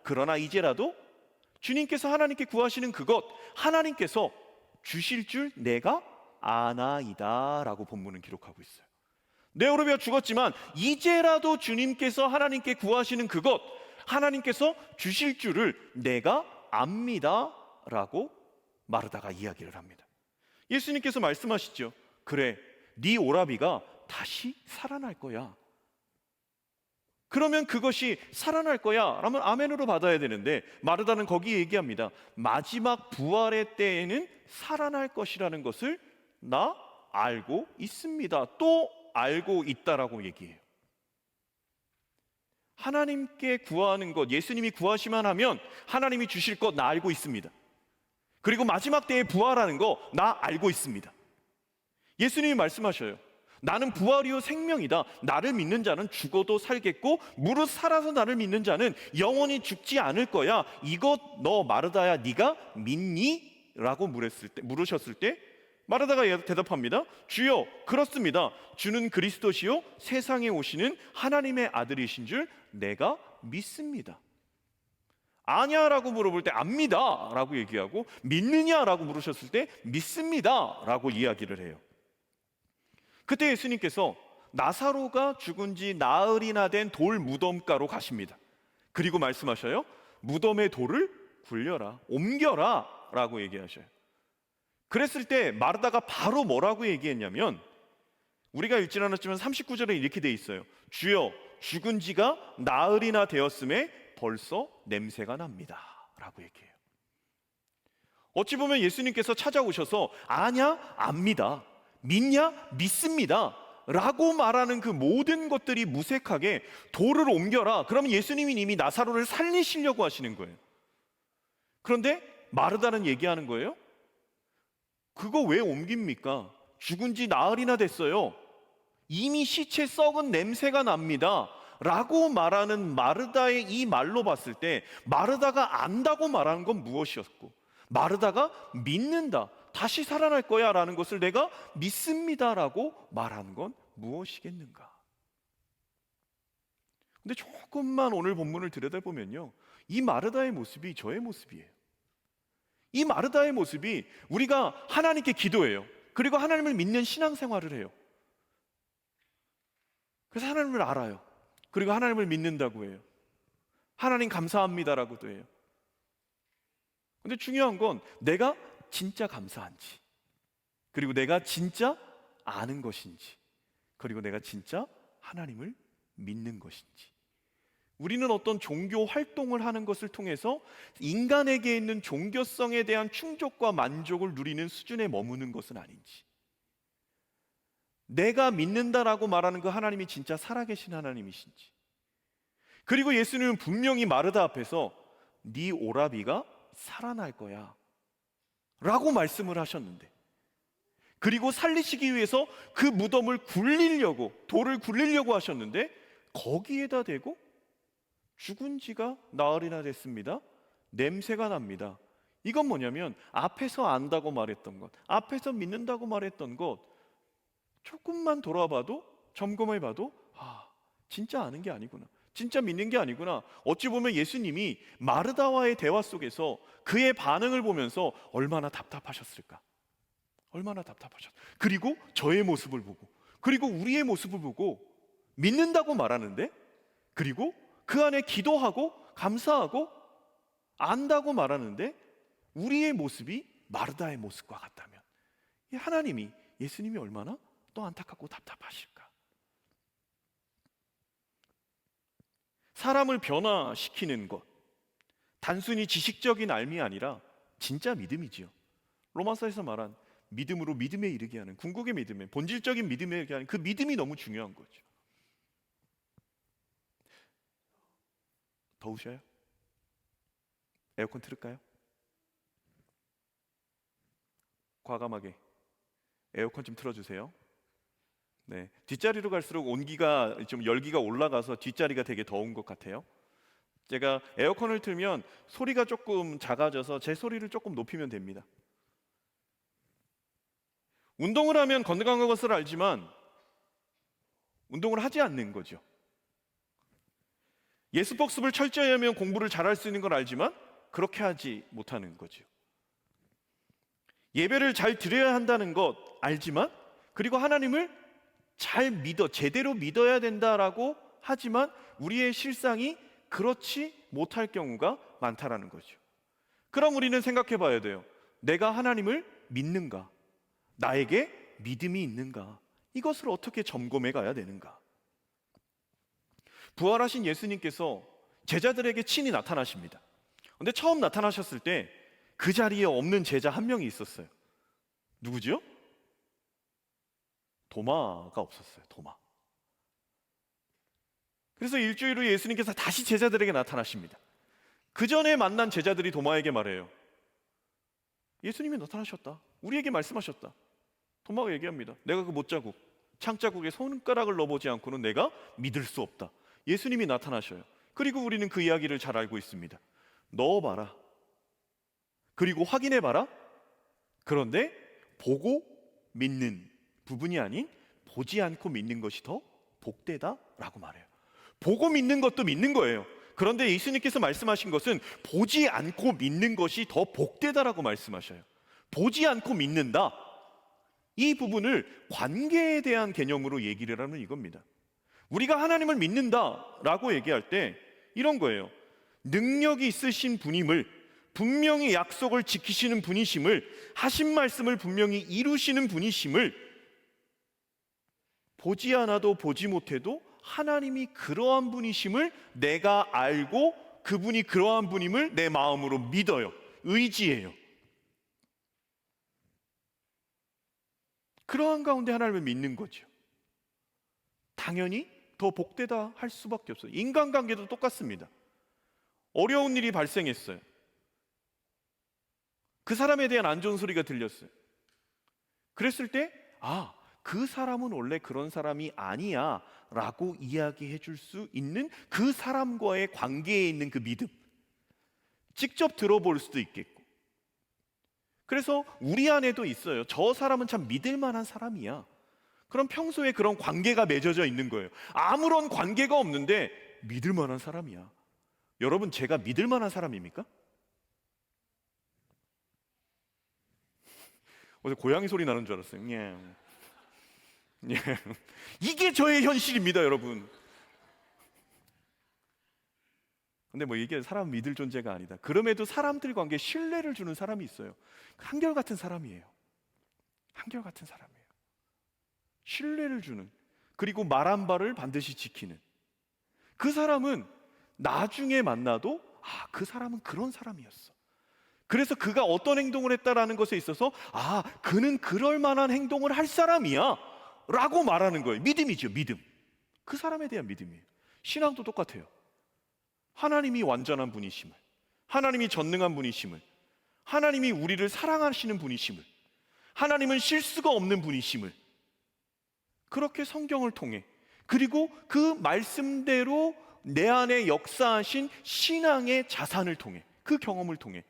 그러나 이제라도 주님께서 하나님께 구하시는 그것 하나님께서 주실 줄 내가 아나이다 라고 본문은 기록하고 있어요. 내 오라비가 죽었지만 이제라도 주님께서 하나님께 구하시는 그것 하나님께서 주실 줄을 내가 압니다 라고 마르다가 이야기를 합니다. 예수님께서 말씀하시죠. 그래, 네 오라비가 다시 살아날 거야. 그러면 그것이 살아날 거야 라면 아멘으로 받아야 되는데 마르다는 거기 얘기합니다. 마지막 부활의 때에는 살아날 것이라는 것을 나 알고 있습니다. 또 알고 있다라고 얘기해요. 하나님께 구하는 것, 예수님이 구하시만 하면 하나님이 주실 것 나 알고 있습니다. 그리고 마지막 때에 부활하는 거 나 알고 있습니다. 예수님이 말씀하셔요. 나는 부활이요 생명이다. 나를 믿는 자는 죽어도 살겠고 무릇 살아서 나를 믿는 자는 영원히 죽지 않을 거야. 이것 너 마르다야 네가 믿니? 라고 물으셨을 때 마르다가 대답합니다. 주여, 그렇습니다. 주는 그리스도시요 세상에 오시는 하나님의 아들이신 줄 내가 믿습니다. 아냐라고 물어볼 때 압니다 라고 얘기하고 믿느냐라고 물으셨을 때 믿습니다 라고 이야기를 해요. 그때 예수님께서 나사로가 죽은 지 나흘이나 된 돌 무덤가로 가십니다. 그리고 말씀하셔요. 무덤의 돌을 굴려라, 옮겨라 라고 얘기하셔요. 그랬을 때 마르다가 바로 뭐라고 얘기했냐면 우리가 읽지 않았지만 39절에 이렇게 돼 있어요. 주여, 죽은 지가 나흘이나 되었음에 벌써 냄새가 납니다 라고 얘기해요. 어찌 보면 예수님께서 찾아오셔서 아냐? 압니다. 믿냐? 믿습니다 라고 말하는 그 모든 것들이 무색하게 돌을 옮겨라. 그러면 예수님이 이미 나사로를 살리시려고 하시는 거예요. 그런데 마르다는 얘기하는 거예요. 그거 왜 옮깁니까? 죽은 지 나흘이나 됐어요. 이미 시체 썩은 냄새가 납니다 라고 말하는 마르다의 이 말로 봤을 때 마르다가 안다고 말하는 건 무엇이었고 마르다가 믿는다, 다시 살아날 거야 라는 것을 내가 믿습니다 라고 말하는 건 무엇이겠는가? 근데 조금만 오늘 본문을 들여다보면요, 이 마르다의 모습이 저의 모습이에요. 이 마르다의 모습이 우리가 하나님께 기도해요. 그리고 하나님을 믿는 신앙생활을 해요. 그래서 하나님을 알아요. 그리고 하나님을 믿는다고 해요. 하나님 감사합니다라고도 해요. 근데 중요한 건 내가 진짜 감사한지, 그리고 내가 진짜 아는 것인지, 그리고 내가 진짜 하나님을 믿는 것인지. 우리는 어떤 종교 활동을 하는 것을 통해서 인간에게 있는 종교성에 대한 충족과 만족을 누리는 수준에 머무는 것은 아닌지, 내가 믿는다라고 말하는 그 하나님이 진짜 살아계신 하나님이신지. 그리고 예수님은 분명히 마르다 앞에서 네 오라비가 살아날 거야 라고 말씀을 하셨는데, 그리고 살리시기 위해서 그 무덤을 굴리려고, 돌을 굴리려고 하셨는데 거기에다 대고 죽은 지가 나흘이나 됐습니다, 냄새가 납니다. 이건 뭐냐면 앞에서 안다고 말했던 것, 앞에서 믿는다고 말했던 것 조금만 돌아봐도, 점검해봐도 진짜 아는 게 아니구나, 진짜 믿는 게 아니구나. 어찌 보면 예수님이 마르다와의 대화 속에서 그의 반응을 보면서 얼마나 답답하셨을까, 얼마나 답답하셨. 그리고 저의 모습을 보고, 그리고 우리의 모습을 보고 믿는다고 말하는데, 그리고 그 안에 기도하고 감사하고 안다고 말하는데 우리의 모습이 마르다의 모습과 같다면 이 하나님이, 예수님이 얼마나 또 안타깝고 답답하실까. 사람을 변화시키는 것, 단순히 지식적인 알미 아니라 진짜 믿음이지요. 로마서에서 말한 믿음으로 믿음에 이르게 하는, 궁극의 믿음에, 본질적인 믿음에 이르게 하는 그 믿음이 너무 중요한 거죠. 더우셔요? 에어컨 틀을까요? 과감하게 에어컨 좀 틀어주세요. 네, 뒷자리로 갈수록 온기가 좀, 열기가 올라가서 뒷자리가 되게 더운 것 같아요. 제가 에어컨을 틀면 소리가 조금 작아져서 제 소리를 조금 높이면 됩니다. 운동을 하면 건강한 것을 알지만 운동을 하지 않는 거죠. 예습복습을 철저히 하면 공부를 잘할 수 있는 걸 알지만 그렇게 하지 못하는 거죠. 예배를 잘 드려야 한다는 것 알지만, 그리고 하나님을 잘 믿어, 제대로 믿어야 된다라고 하지만 우리의 실상이 그렇지 못할 경우가 많다라는 거죠. 그럼 우리는 생각해 봐야 돼요. 내가 하나님을 믿는가? 나에게 믿음이 있는가? 이것을 어떻게 점검해 가야 되는가? 부활하신 예수님께서 제자들에게 친히 나타나십니다. 근데 처음 나타나셨을 때 그 자리에 없는 제자 한 명이 있었어요. 누구죠? 도마가 없었어요. 도마. 그래서 일주일 후 예수님께서 다시 제자들에게 나타나십니다. 그 전에 만난 제자들이 도마에게 말해요. 예수님이 나타나셨다, 우리에게 말씀하셨다. 도마가 얘기합니다. 내가 그 못자국, 창자국에 손가락을 넣어보지 않고는 내가 믿을 수 없다. 예수님이 나타나셔요. 그리고 우리는 그 이야기를 잘 알고 있습니다. 넣어봐라, 그리고 확인해봐라. 그런데 보고 믿는 부분이 아닌 보지 않고 믿는 것이 더 복되다라고 말해요. 보고 믿는 것도 믿는 거예요. 그런데 예수님께서 말씀하신 것은 보지 않고 믿는 것이 더 복되다라고 말씀하셔요. 보지 않고 믿는다, 이 부분을 관계에 대한 개념으로 얘기를 하는 이겁니다. 우리가 하나님을 믿는다라고 얘기할 때 이런 거예요. 능력이 있으신 분임을, 분명히 약속을 지키시는 분이심을, 하신 말씀을 분명히 이루시는 분이심을 보지 않아도 보지 못해도 하나님이 그러한 분이심을 내가 알고 그분이 그러한 분임을 내 마음으로 믿어요. 의지해요. 그러한 가운데 하나님을 믿는 거죠. 당연히 더 복되다 할 수밖에 없어요. 인간관계도 똑같습니다. 어려운 일이 발생했어요. 그 사람에 대한 안 좋은 소리가 들렸어요. 그랬을 때 그 사람은 원래 그런 사람이 아니야 라고 이야기해 줄 수 있는 그 사람과의 관계에 있는 그 믿음, 직접 들어볼 수도 있겠고. 그래서 우리 안에도 있어요. 저 사람은 참 믿을 만한 사람이야. 그럼 평소에 그런 관계가 맺어져 있는 거예요. 아무런 관계가 없는데 믿을 만한 사람이야. 여러분, 제가 믿을 만한 사람입니까? 어제 고양이 소리 나는 줄 알았어요. 예. 예. 이게 저의 현실입니다, 여러분. 근데 뭐 이게 사람 믿을 존재가 아니다. 그럼에도 사람들 관계에 신뢰를 주는 사람이 있어요. 한결같은 사람이에요. 한결같은 사람이에요. 신뢰를 주는, 그리고 말한 바를 반드시 지키는. 그 사람은 나중에 만나도 그 사람은 그런 사람이었어. 그래서 그가 어떤 행동을 했다라는 것에 있어서 그는 그럴 만한 행동을 할 사람이야 라고 말하는 거예요. 믿음이죠, 믿음. 그 사람에 대한 믿음이에요. 신앙도 똑같아요. 하나님이 완전한 분이심을, 하나님이 전능한 분이심을, 하나님이 우리를 사랑하시는 분이심을, 하나님은 실수가 없는 분이심을 그렇게 성경을 통해, 그리고 그 말씀대로 내 안에 역사하신 신앙의 자산을 통해, 그 경험을 통해,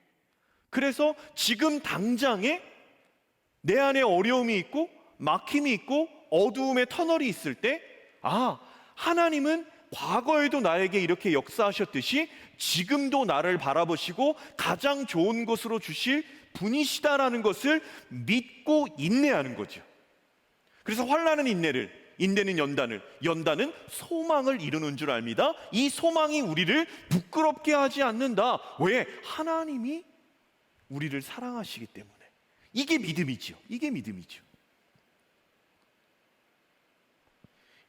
그래서 지금 당장에 내 안에 어려움이 있고 막힘이 있고 어두움의 터널이 있을 때 하나님은 과거에도 나에게 이렇게 역사하셨듯이 지금도 나를 바라보시고 가장 좋은 것으로 주실 분이시다라는 것을 믿고 인내하는 거죠. 그래서 환난은 인내를, 인내는 연단을, 연단은 소망을 이루는 줄 압니다. 이 소망이 우리를 부끄럽게 하지 않는다. 왜? 하나님이 우리를 사랑하시기 때문에. 이게 믿음이죠. 이게 믿음이죠.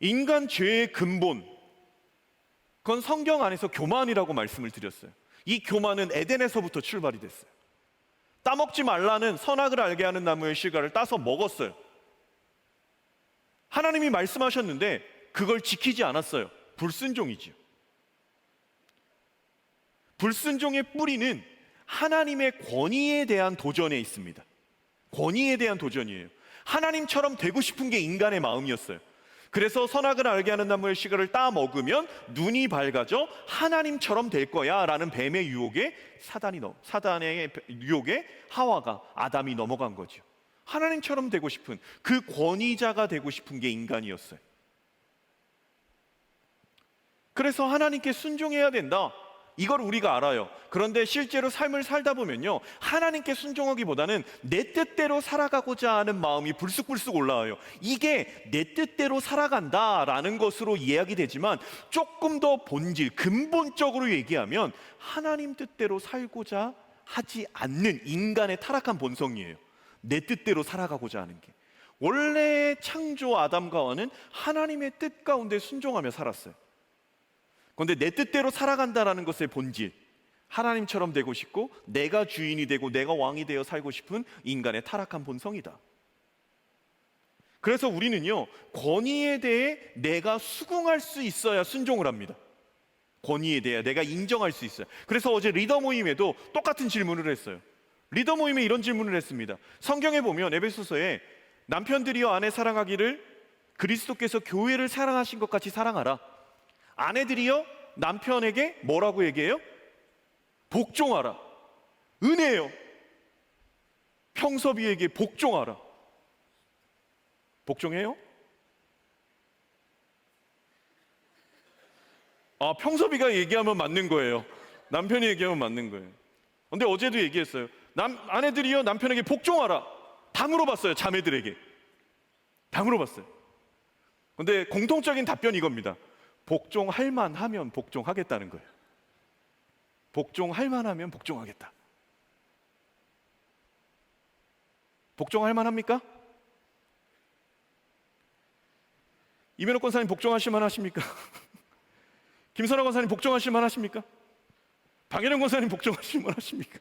인간 죄의 근본, 그건 성경 안에서 교만이라고 말씀을 드렸어요. 이 교만은 에덴에서부터 출발이 됐어요. 따먹지 말라는 선악을 알게 하는 나무의 실과를 따서 먹었어요. 하나님이 말씀하셨는데 그걸 지키지 않았어요. 불순종이지요. 불순종의 뿌리는 하나님의 권위에 대한 도전에 있습니다. 권위에 대한 도전이에요. 하나님처럼 되고 싶은 게 인간의 마음이었어요. 그래서 선악을 알게 하는 나무의 실과를 따 먹으면 눈이 밝아져 하나님처럼 될 거야 라는 뱀의 유혹에 사단의 유혹에 하와가, 아담이 넘어간 거죠. 하나님처럼 되고 싶은, 그 권위자가 되고 싶은 게 인간이었어요. 그래서 하나님께 순종해야 된다, 이걸 우리가 알아요. 그런데 실제로 삶을 살다 보면요, 하나님께 순종하기보다는 내 뜻대로 살아가고자 하는 마음이 불쑥불쑥 올라와요. 이게 내 뜻대로 살아간다라는 것으로 이야기 되지만 조금 더 본질, 근본적으로 얘기하면 하나님 뜻대로 살고자 하지 않는 인간의 타락한 본성이에요. 내 뜻대로 살아가고자 하는 게. 원래 창조 아담과 하와는 하나님의 뜻 가운데 순종하며 살았어요. 그런데 내 뜻대로 살아간다라는 것의 본질, 하나님처럼 되고 싶고 내가 주인이 되고 내가 왕이 되어 살고 싶은 인간의 타락한 본성이다. 그래서 우리는요, 권위에 대해 내가 수긍할 수 있어야 순종을 합니다. 권위에 대해 내가 인정할 수 있어요. 그래서 어제 리더 모임에도 똑같은 질문을 했어요. 리더 모임에 이런 질문을 했습니다. 성경에 보면 에베소서에 남편들이여 아내 사랑하기를 그리스도께서 교회를 사랑하신 것 같이 사랑하라. 아내들이여 남편에게 뭐라고 얘기해요? 복종하라. 은혜요. 평서비에게 복종하라. 복종해요? 평서비가 얘기하면 맞는 거예요. 남편이 얘기하면 맞는 거예요. 근데 어제도 얘기했어요. 아내들이여 남편에게 복종하라. 다 물어봤어요. 자매들에게 다 물어봤어요. 근데 공통적인 답변이 이겁니다. 복종할 만하면 복종하겠다는 거예요. 복종할 만하면 복종하겠다. 복종할 만합니까? 이면옥 권사님 복종하실 만하십니까? 김선아 권사님 복종하실 만하십니까? 방혜령 권사님 복종하실 만하십니까?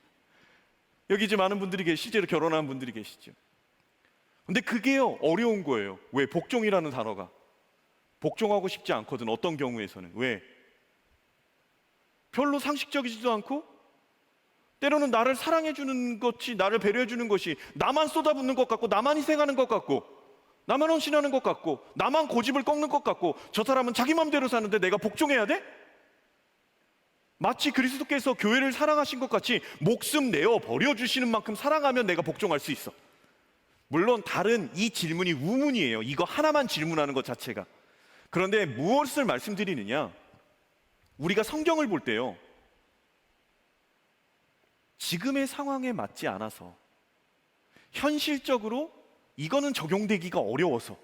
여기 이제 많은 분들이 실제로 결혼한 분들이 계시죠. 근데 그게요, 어려운 거예요. 왜? 복종이라는 단어가 복종하고 싶지 않거든. 어떤 경우에서는. 왜? 별로 상식적이지도 않고, 때로는 나를 사랑해 주는 것이, 나를 배려해 주는 것이 나만 쏟아붓는 것 같고, 나만 희생하는 것 같고, 나만 헌신하는 것 같고, 나만 고집을 꺾는 것 같고, 저 사람은 자기 마음대로 사는데 내가 복종해야 돼? 마치 그리스도께서 교회를 사랑하신 것 같이 목숨 내어 버려주시는 만큼 사랑하면 내가 복종할 수 있어. 물론 다른 이 질문이 우문이에요. 이거 하나만 질문하는 것 자체가. 그런데 무엇을 말씀드리느냐, 우리가 성경을 볼 때요, 지금의 상황에 맞지 않아서 현실적으로 이거는 적용되기가 어려워서,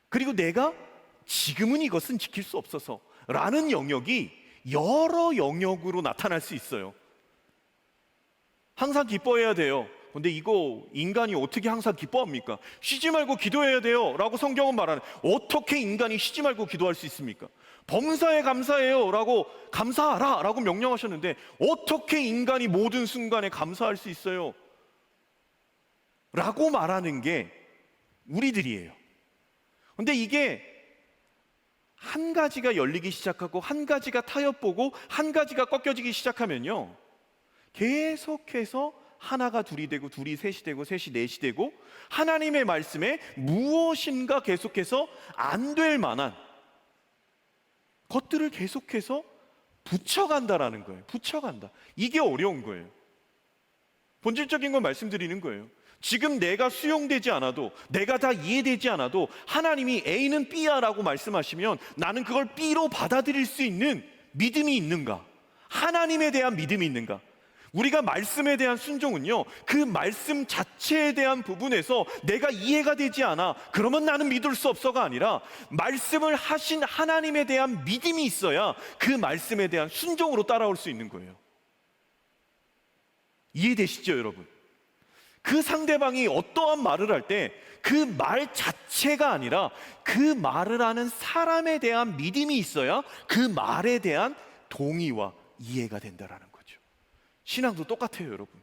그리고 내가 지금은 이것은 지킬 수 없어서 라는 영역이 여러 영역으로 나타날 수 있어요. 항상 기뻐해야 돼요. 근데 이거 인간이 어떻게 항상 기뻐합니까? 쉬지 말고 기도해야 돼요 라고 성경은 말하는, 어떻게 인간이 쉬지 말고 기도할 수 있습니까? 범사에 감사해요 라고, 감사하라 라고 명령하셨는데 어떻게 인간이 모든 순간에 감사할 수 있어요? 라고 말하는 게 우리들이에요. 근데 이게 한 가지가 열리기 시작하고 한 가지가 타협보고 한 가지가 꺾여지기 시작하면요, 계속해서 하나가 둘이 되고 둘이 셋이 되고 셋이 넷이 되고 하나님의 말씀에 무엇인가 계속해서 안 될 만한 것들을 계속해서 붙여간다라는 거예요. 붙여간다. 이게 어려운 거예요. 본질적인 걸 말씀드리는 거예요. 지금 내가 수용되지 않아도, 내가 다 이해되지 않아도 하나님이 A는 B야 라고 말씀하시면 나는 그걸 B로 받아들일 수 있는 믿음이 있는가? 하나님에 대한 믿음이 있는가? 우리가 말씀에 대한 순종은요, 그 말씀 자체에 대한 부분에서 내가 이해가 되지 않아, 그러면 나는 믿을 수 없어가 아니라 말씀을 하신 하나님에 대한 믿음이 있어야 그 말씀에 대한 순종으로 따라올 수 있는 거예요. 이해되시죠, 여러분? 그 상대방이 어떠한 말을 할 때 그 말 자체가 아니라 그 말을 하는 사람에 대한 믿음이 있어야 그 말에 대한 동의와 이해가 된다라는 거죠. 신앙도 똑같아요, 여러분.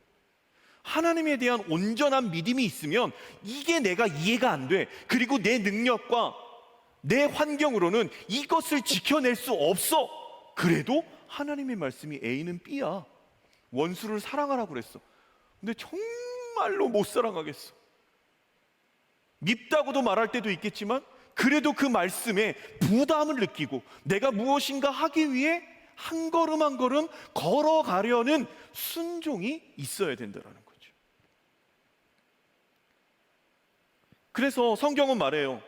하나님에 대한 온전한 믿음이 있으면 이게 내가 이해가 안 돼, 그리고 내 능력과 내 환경으로는 이것을 지켜낼 수 없어. 그래도 하나님의 말씀이 A는 B야, 원수를 사랑하라고 그랬어. 근데 정말로 못 사랑하겠어. 밉다고도 말할 때도 있겠지만 그래도 그 말씀에 부담을 느끼고 내가 무엇인가 하기 위해 한 걸음 한 걸음 걸어가려는 순종이 있어야 된다는 거죠. 그래서 성경은 말해요.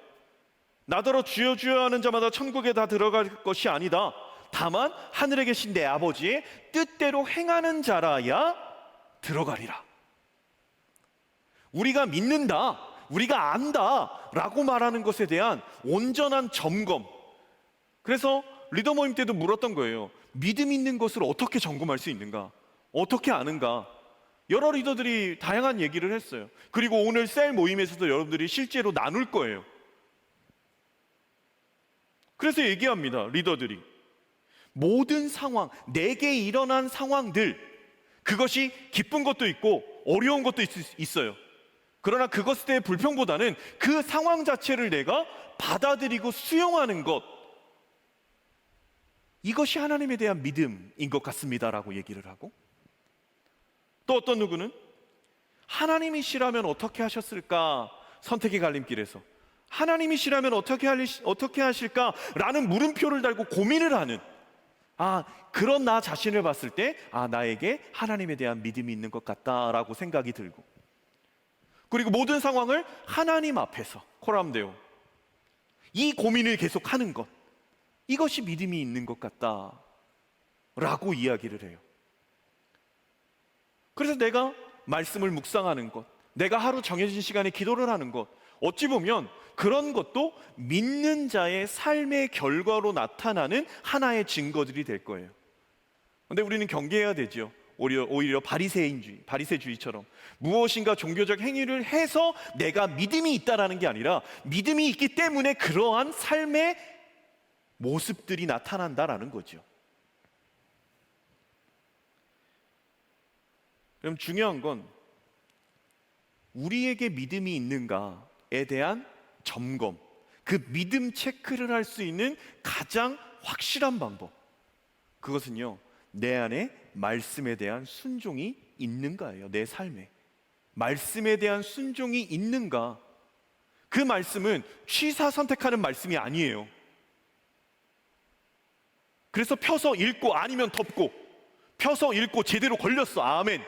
나더러 주여 주여 하는 자마다 천국에 다 들어갈 것이 아니다. 다만 하늘에 계신 내 아버지의 뜻대로 행하는 자라야 들어가리라. 우리가 믿는다, 우리가 안다 라고 말하는 것에 대한 온전한 점검. 그래서 리더 모임 때도 물었던 거예요. 믿음 있는 것을 어떻게 점검할 수 있는가? 어떻게 아는가? 여러 리더들이 다양한 얘기를 했어요. 그리고 오늘 셀 모임에서도 여러분들이 실제로 나눌 거예요. 그래서 얘기합니다, 리더들이. 모든 상황, 내게 일어난 상황들, 그것이 기쁜 것도 있고 어려운 것도 있어요. 그러나 그것에 대해 불평보다는 그 상황 자체를 내가 받아들이고 수용하는 것, 이것이 하나님에 대한 믿음인 것 같습니다라고 얘기를 하고, 또 어떤 누구는 하나님이시라면 어떻게 하셨을까? 선택의 갈림길에서 하나님이시라면 어떻게 하실까라는 물음표를 달고 고민을 하는, 그런 나 자신을 봤을 때 나에게 하나님에 대한 믿음이 있는 것 같다라고 생각이 들고, 그리고 모든 상황을 하나님 앞에서 코람데오, 이 고민을 계속하는 것, 이것이 믿음이 있는 것 같다라고 이야기를 해요. 그래서 내가 말씀을 묵상하는 것, 내가 하루 정해진 시간에 기도를 하는 것, 어찌 보면 그런 것도 믿는 자의 삶의 결과로 나타나는 하나의 증거들이 될 거예요. 그런데 우리는 경계해야 되죠. 오히려 바리새주의처럼 무엇인가 종교적 행위를 해서 내가 믿음이 있다라는 게 아니라 믿음이 있기 때문에 그러한 삶의 모습들이 나타난다라는 거죠. 그럼 중요한 건 우리에게 믿음이 있는가에 대한 점검, 그 믿음 체크를 할 수 있는 가장 확실한 방법, 그것은요, 내 안에 말씀에 대한 순종이 있는가예요. 내 삶에 말씀에 대한 순종이 있는가. 그 말씀은 취사 선택하는 말씀이 아니에요. 그래서 펴서 읽고 아니면 덮고, 펴서 읽고 제대로 걸렸어, 아멘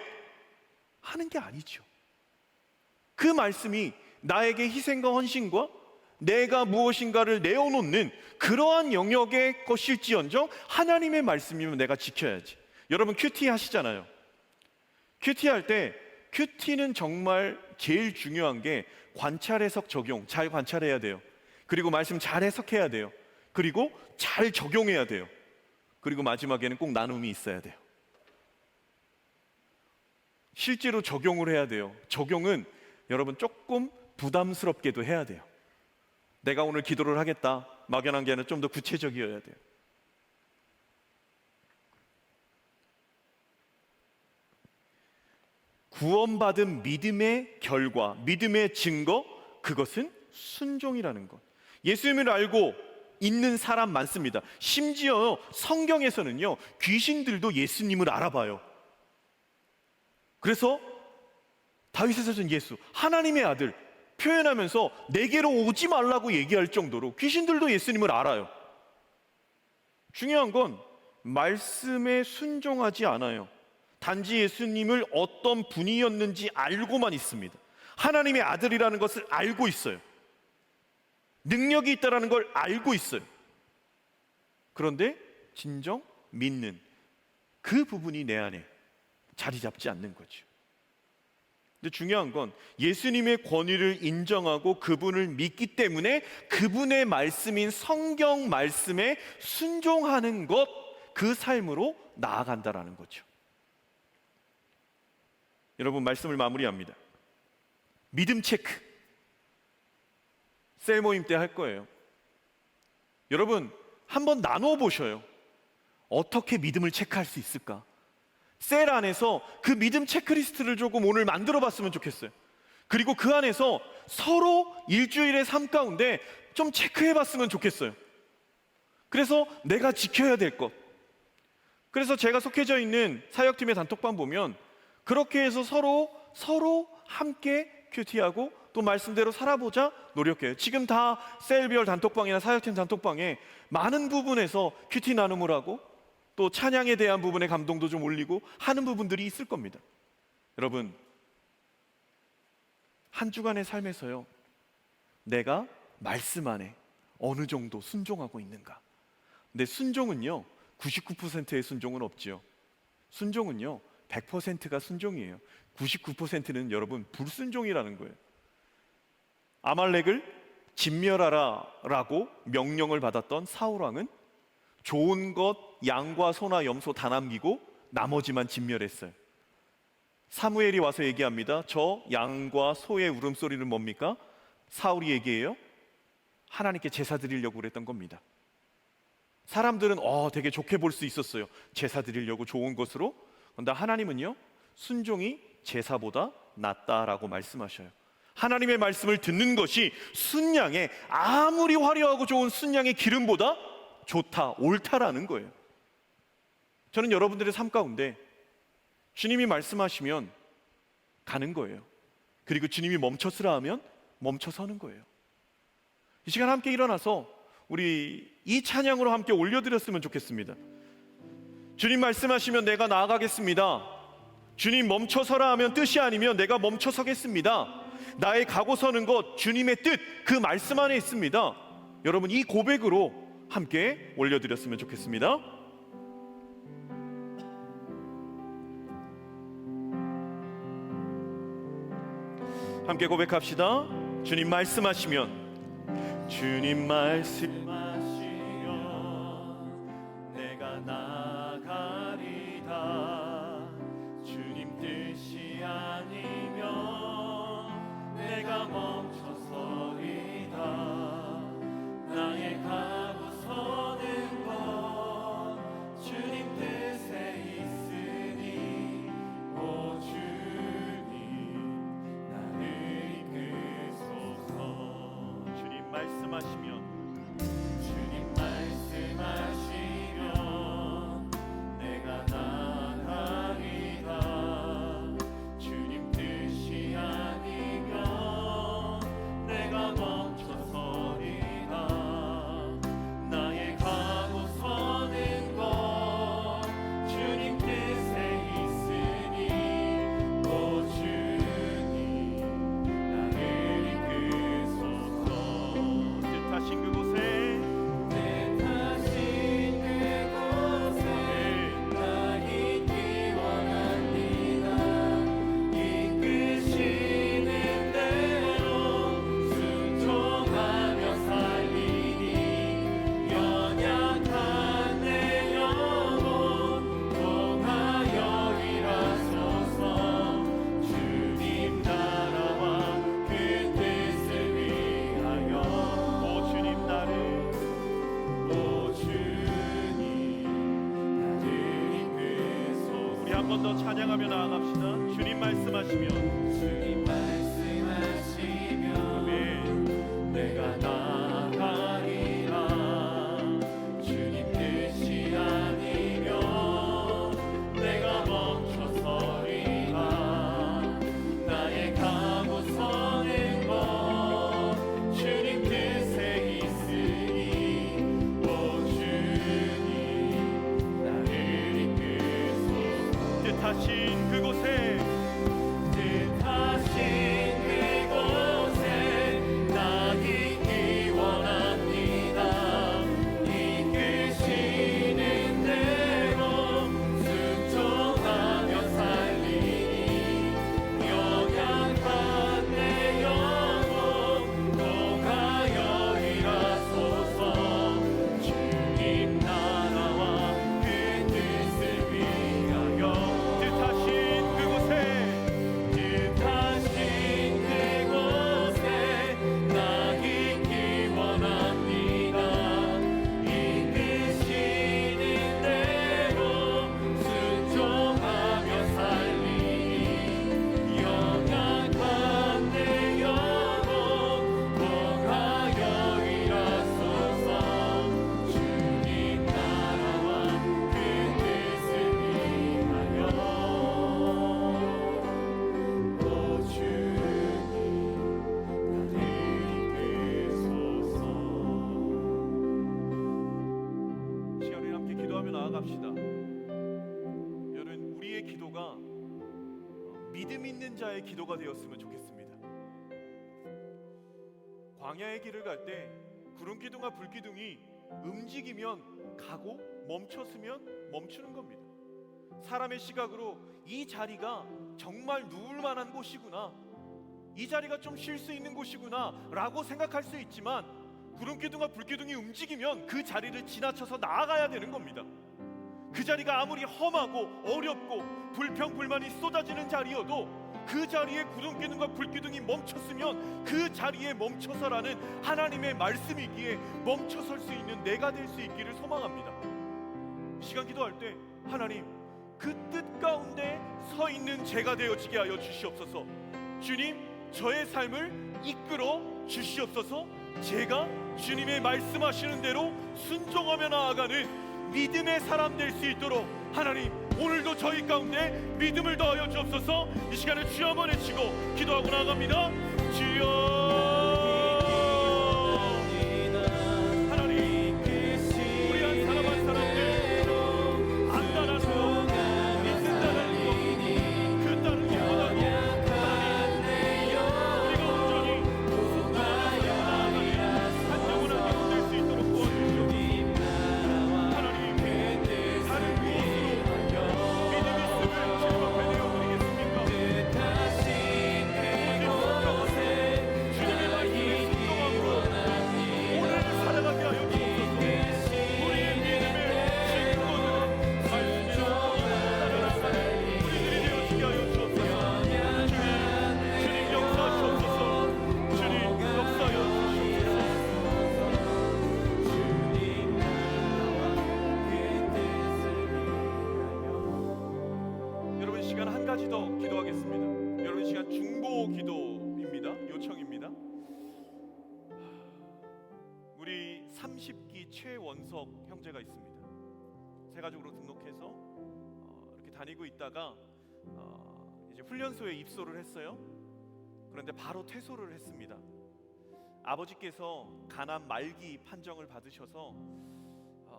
하는 게 아니죠. 그 말씀이 나에게 희생과 헌신과 내가 무엇인가를 내어놓는 그러한 영역의 것일지언정 하나님의 말씀이면 내가 지켜야지. 여러분 큐티 하시잖아요. 큐티 할 때 큐티는 정말 제일 중요한 게 관찰, 해석, 적용. 잘 관찰해야 돼요. 그리고 말씀 잘 해석해야 돼요. 그리고 잘 적용해야 돼요. 그리고 마지막에는 꼭 나눔이 있어야 돼요. 실제로 적용을 해야 돼요. 적용은 여러분 조금 부담스럽게도 해야 돼요. 내가 오늘 기도를 하겠다. 막연한 게 아니라 좀 더 구체적이어야 돼요. 구원받은 믿음의 결과, 믿음의 증거, 그것은 순종이라는 것. 예수님을 알고 있는 사람 많습니다. 심지어 성경에서는요, 귀신들도 예수님을 알아봐요. 그래서 다윗의 사전 예수, 하나님의 아들 표현하면서 내게로 오지 말라고 얘기할 정도로 귀신들도 예수님을 알아요. 중요한 건 말씀에 순종하지 않아요. 단지 예수님을 어떤 분이었는지 알고만 있습니다. 하나님의 아들이라는 것을 알고 있어요. 능력이 있다는 걸 알고 있어요. 그런데 진정 믿는 그 부분이 내 안에 자리 잡지 않는 거죠. 근데 중요한 건 예수님의 권위를 인정하고 그분을 믿기 때문에 그분의 말씀인 성경 말씀에 순종하는 것, 그 삶으로 나아간다라는 거죠. 여러분, 말씀을 마무리합니다. 믿음 체크 셀 모임 때 할 거예요. 여러분, 한번 나누어 보셔요. 어떻게 믿음을 체크할 수 있을까? 셀 안에서 그 믿음 체크리스트를 조금 오늘 만들어 봤으면 좋겠어요. 그리고 그 안에서 서로 일주일의 삶 가운데 좀 체크해 봤으면 좋겠어요. 그래서 내가 지켜야 될 것. 그래서 제가 속해져 있는 사역팀의 단톡방 보면 그렇게 해서 서로 함께 큐티하고 또 말씀대로 살아보자 노력해요. 지금 다 셀별 단톡방이나 사역팀 단톡방에 많은 부분에서 큐티 나눔을 하고 또 찬양에 대한 부분에 감동도 좀 올리고 하는 부분들이 있을 겁니다. 여러분, 한 주간의 삶에서요, 내가 말씀 안에 어느 정도 순종하고 있는가? 근데 순종은요, 99%의 순종은 없지요. 순종은요, 100%가 순종이에요. 99%는 여러분 불순종이라는 거예요. 아말렉을 진멸하라라고 명령을 받았던 사울왕은 좋은 것, 양과 소나 염소 다 남기고 나머지만 진멸했어요. 사무엘이 와서 얘기합니다. 저 양과 소의 울음소리는 뭡니까? 사울이 얘기해요. 하나님께 제사 드리려고 그랬던 겁니다. 사람들은 되게 좋게 볼 수 있었어요. 제사 드리려고 좋은 것으로. 그런데 하나님은요, 순종이 제사보다 낫다라고 말씀하셔요. 하나님의 말씀을 듣는 것이 순양의, 아무리 화려하고 좋은 순양의 기름보다 좋다, 옳다라는 거예요. 저는 여러분들의 삶 가운데 주님이 말씀하시면 가는 거예요. 그리고 주님이 멈춰서라 하면 멈춰서는 거예요. 이 시간 함께 일어나서 우리 이 찬양으로 함께 올려드렸으면 좋겠습니다. 주님 말씀하시면 내가 나아가겠습니다. 주님 멈춰서라 하면 뜻이 아니면 내가 멈춰서겠습니다. 나의 가고 서는 것, 주님의 뜻, 그 말씀 안에 있습니다. 여러분, 이 고백으로 함께 올려드렸으면 좋겠습니다. 함께 고백합시다. 주님 말씀하시면, 주님 말씀하시면 내가 나가리다. 주님 뜻이 아니면 내가 멈춰서리다. 나의 가고 서는 것 주님 뜻에 있으니 오 주님 나를 이끄소서. 주님 말씀하시면, 주님 말씀하시면 내가 나가리다. 주님 뜻이 아니면 한 번 더 찬양하며 나아갑시다. 주님 말씀하시면 주님 말씀하시면 아멘. 내가 나가리라. 주님 뜻이 아니면 내가 멈춰서리라. 나의 가고 서는 것 주님 뜻에 있으니 오 주님 나를 이끄소서. 뜻하신 그곳에 뜻하신 그곳에 나 있기 원합니다. 이끄시는 대로 순종하며 살리니 영양한 내 영혼 녹아여 일하소서. 주님 나라와 그 뜻을 위하여 뜻하신 그곳에 뜻하신 그곳에 나 있기 원합니다. 이끄시는 대로 순종하며 살리니 영양한 내 영혼 통하여 일하소서. 주님 나라와 그 뜻을 위하여 오 주님 나를 이끄소서. 시간을 함께 기도하며 나아갑시다. 여러분 우리의 기도가 믿음 있는 자의 기도가 되었으면 좋겠습니다. 광야의 길을 갈 때 구름 기둥과 불 기둥이 움직이면 가고 멈췄으면 멈추는 겁니다. 사람의 시각으로 이 자리가 정말 누울 만한 곳이구나, 이 자리가 좀 쉴 수 있는 곳이구나 라고 생각할 수 있지만 구름 기둥과 불 기둥이 움직이면 그 자리를 지나쳐서 나아가야 되는 겁니다. 그 자리가 아무리 험하고 어렵고 불평불만이 쏟아지는 자리여도 그 자리에 구름 기둥과 불 기둥이 멈췄으면 그 자리에 멈춰서라는 하나님의 말씀이기에 멈춰설 수 있는 내가 될 수 있기를 소망합니다. 시간 기도할 때 하나님 그 뜻 가운데 서 있는 제가 되어지게 하여 주시옵소서. 주님 저의 삶을 이끌어 주시옵소서. 제가 주님의 말씀하시는 대로 순종하며 나아가는 믿음의 사람 될 수 있도록 하나님 오늘도 저희 가운데 믿음을 더하여 주옵소서. 이 시간에 주여 한번 외치고 기도하고 나아갑니다. 주여 하나님 우리 한 사람 한 사람들 안다는 것 믿는다는 것 그 다른 것보다도 하나님 우리가 온전히 순종하여 나아가는 한 영혼 한 영혼 될 수 있도록 도와주시옵소서. 하나님 다른 무엇으로 믿음 있음을 주님 앞에 내어드리겠습니까? 주님의 말씀에 순종함으로 오늘 살아가게 하여 주옵소서. 우리의 믿음의 신고는 말씀대로 따라가는 우리들이 되어지게 하여 주옵소서. 주님 역사하시옵소서. 주님 역사하여 주시옵소서. 여러분 시간 한 가지 더 기도하겠습니다. 여러분 시간 중보 기도입니다. 요청입니다. 우리 30기 최원석 형제가 있습니다. 새 가족으로 등록해서 이렇게 다니고 있다가 이제 훈련소에 입소를 했어요. 그런데 바로 퇴소를 했습니다. 아버지께서 간암 말기 판정을 받으셔서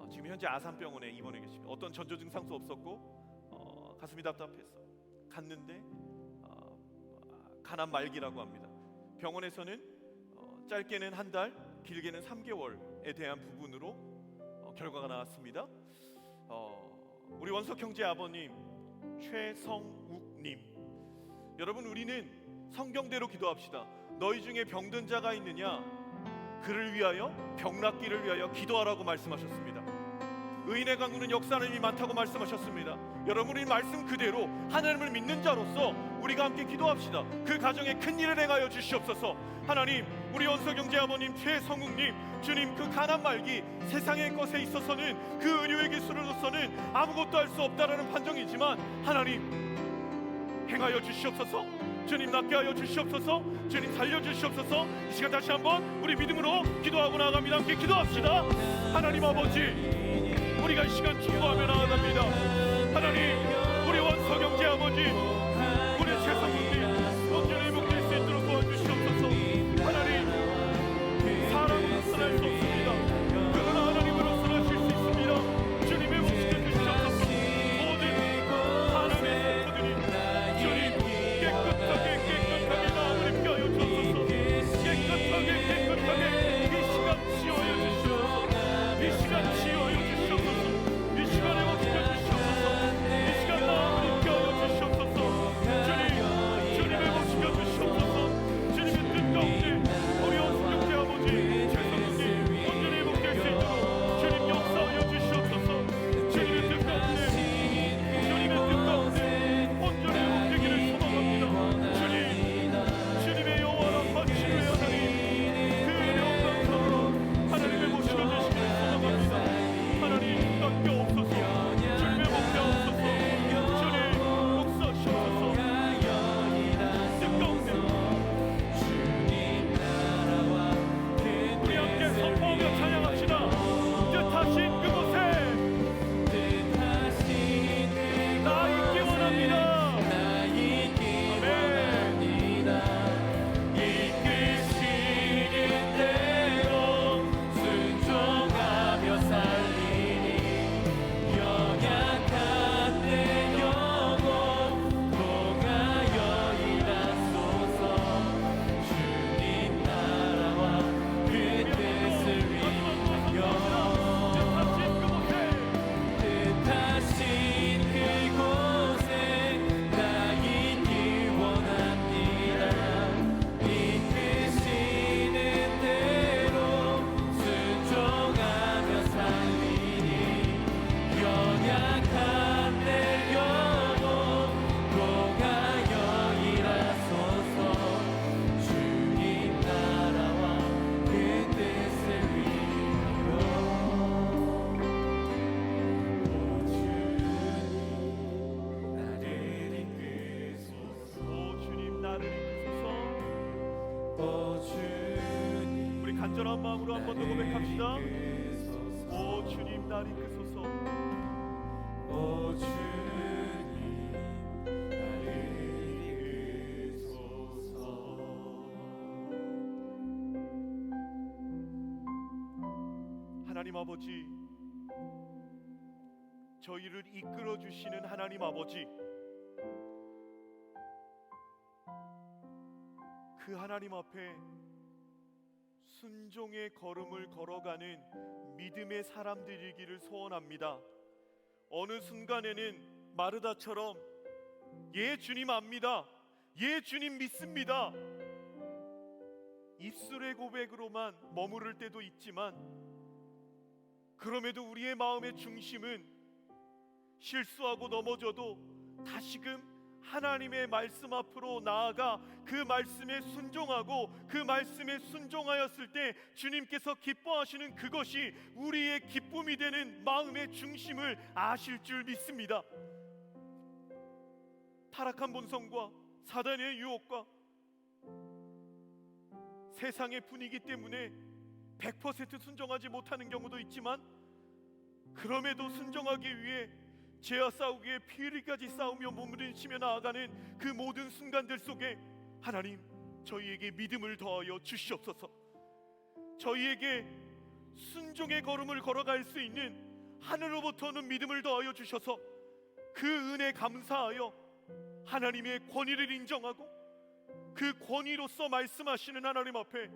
지금 현재 아산병원에 입원해 계십니다. 어떤 전조 증상도 없었고 가슴이 답답해서 갔는데 간암 말기라고 합니다. 병원에서는 짧게는 한 달, 길게는 3개월에 대한 부분으로 결과가 나왔습니다. 우리 원석 형제 아버님 최성욱님, 여러분 우리는 성경대로 기도합시다. 너희 중에 병든 자가 있느냐? 그를 위하여 병낫기를 위하여 기도하라고 말씀하셨습니다. 의인의 강구는 역사하는 힘이 많다고 말씀하셨습니다. 여러분이 말씀 그대로 하나님을 믿는 자로서 우리가 함께 기도합시다. 그 가정에 큰 일을 행하여 주시옵소서. 하나님 우리 원석영제 아버님 최성욱님, 주님 그 가난 말기 세상의 것에 있어서는 그 의료의 기술로서는 아무것도 할 수 없다라는 판정이지만 하나님 행하여 주시옵소서. 주님 낫게 하여 주시옵소서. 주님 살려주시옵소서. 이 시간 다시 한번 우리 믿음으로 기도하고 나아갑니다. 함께 기도합시다. 하나님 아버지, 우리가 이 시간 기도하며 나아갑니다. 하나님, 우리 원석영제 아버지, 우리 최성국님 온전히 회복될 수 있도록 도와주시옵소서. 하나님, 사람으로 살아갈 수 없습니다. 그러나 하나님으로서 하실 수 있습니다. 주님 회복시켜 주시옵소서. 모든 사람의 성도들이 주님 깨끗하게 마음을 피하여 주옵소서. 깨끗하게 이 시간 치유하여 주시옵소서. 이 시간 치유하여 주시옵소서. 이 시간에 회복시켜 주시옵소서. 이 시간 마음을 피하여 주시옵소서. 주님 회복시켜 주시옵소서. 주님의 뜻 가운데 우리 원수경제 아버지 최성국님 온전히 회복될 수 있도록 주님 역사하여 주시옵소서. 주님의 뜻 가운데 온전히 회복되기를 소망합니다. 주님의 여호와라 치료의 하나님, 그 영광으로 하나님의 모시고 주시기를 소망합니다. 하나님 닦여옵소서. 주님의 목자 없소서. 주님 목사시옵소서. 뜻 가운데 우리 함께 선포하며 찬양합시다. 뜻하신 그곳에 나 있기 원합니다. 이끄시는 대로 순종하며 살리니 연약한 내 영혼 통하여 일하소서. 주님 나라와 그 뜻을 위하여 뜻하신 그곳에 나 있기 원합니다. 이끄시는 대로 순종하며 살리니 연약한 내 영혼 통하여 일하소서. 주님 나라와 그 뜻을 위하여 주님 나를 이끄소서. 우리 간절한 마음으로 한 번 더 고백합시다. 오 주님 나를 이끄소서. 오 주님 나를 이끄소서. 하나님 아버지, 저희를 이끌어 주시는 하나님 아버지, 그 하나님 앞에 순종의 걸음을 걸어가는 믿음의 사람들이기를 소원합니다. 어느 순간에는 마르다처럼 예 주님 압니다, 예 주님 믿습니다, 입술의 고백으로만 머무를 때도 있지만 그럼에도 우리의 마음의 중심은 실수하고 넘어져도 다시금 하나님의 말씀 앞으로 나아가 그 말씀에 순종하고 그 말씀에 순종하였을 때 주님께서 기뻐하시는 그것이 우리의 기쁨이 되는 마음의 중심을 아실 줄 믿습니다. 타락한 본성과 사단의 유혹과 세상의 분위기 때문에 100% 순종하지 못하는 경우도 있지만 그럼에도 순종하기 위해 죄와 싸우기에 피 흘리기까지 싸우며 몸부림치며 나아가는 그 모든 순간들 속에 하나님 저희에게 믿음을 더하여 주시옵소서. 저희에게 순종의 걸음을 걸어갈 수 있는 하늘로부터 오는 믿음을 더하여 주셔서 그 은혜 감사하여 하나님의 권위를 인정하고 그 권위로서 말씀하시는 하나님 앞에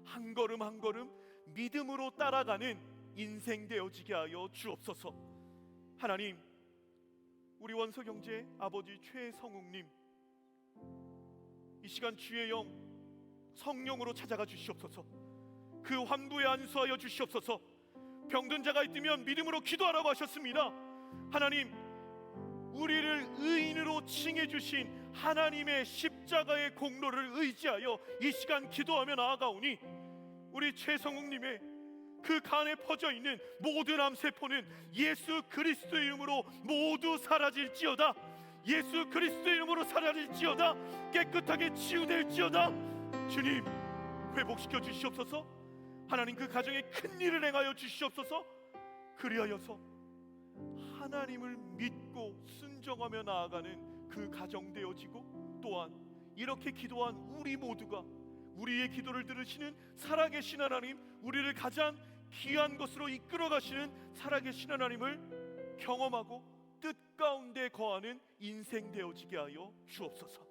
한 걸음 한 걸음 믿음으로 따라가는 인생 되어지게 하여 주옵소서. 하나님, 우리 원석영제 아버지 최성욱님 이 시간 주의 영 성령으로 찾아가 주시옵소서. 그 환부에 안수하여 주시옵소서. 병든 자가 있으면 믿음으로 기도하라고 하셨습니다. 하나님, 우리를 의인으로 칭해 주신 하나님의 십자가의 공로를 의지하여 이 시간 기도하며 나아가오니 우리 최성욱님의 그 간에 퍼져 있는 모든 암세포는 예수 그리스도 이름으로 모두 사라질지어다. 예수 그리스도 이름으로 사라질지어다. 깨끗하게 치유될지어다. 주님, 회복시켜 주시옵소서. 하나님, 그 가정에 큰 일을 행하여 주시옵소서. 그리하여서 하나님을 믿고 순종하며 나아가는 그 가정 되어지고, 또한 이렇게 기도한 우리 모두가 우리의 기도를 들으시는 살아계신 하나님, 우리를 가장 귀한 것으로 이끌어 가시는 살아계신 하나님을 경험하고 뜻 가운데 거하는 인생 되어지게 하여 주옵소서.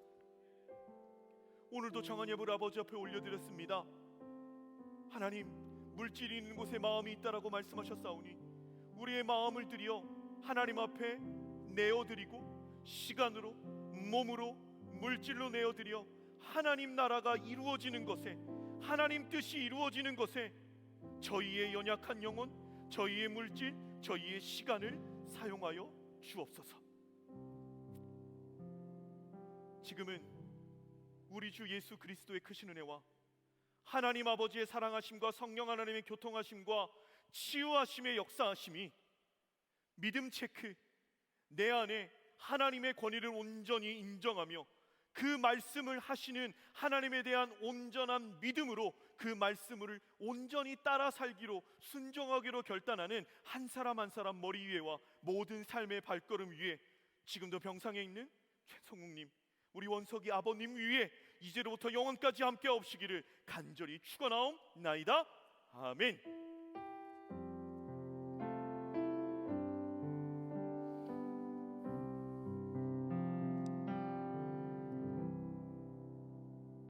오늘도 정한 예물 아버지 앞에 올려드렸습니다. 하나님, 물질이 있는 곳에 마음이 있다라고 말씀하셨사오니 우리의 마음을 들여 하나님 앞에 내어드리고, 시간으로, 몸으로, 물질로 내어드려 하나님 나라가 이루어지는 것에, 하나님 뜻이 이루어지는 것에 저희의 연약한 영혼, 저희의 물질, 저희의 시간을 사용하여 주옵소서. 지금은 우리 주 예수 그리스도의 크신 은혜와 하나님 아버지의 사랑하심과 성령 하나님의 교통하심과 치유하심의 역사하심이 믿음 체크, 내 안에 하나님의 권위를 온전히 인정하며 그 말씀을 하시는 하나님에 대한 온전한 믿음으로 그 말씀을 온전히 따라 살기로, 순종하기로 결단하는 한 사람 한 사람 머리 위에와 모든 삶의 발걸음 위에, 지금도 병상에 있는 최성욱님, 우리 원석이 아버님 위에 이제로부터 영원까지 함께 없으기를 간절히 축원하옵나이다. 아멘.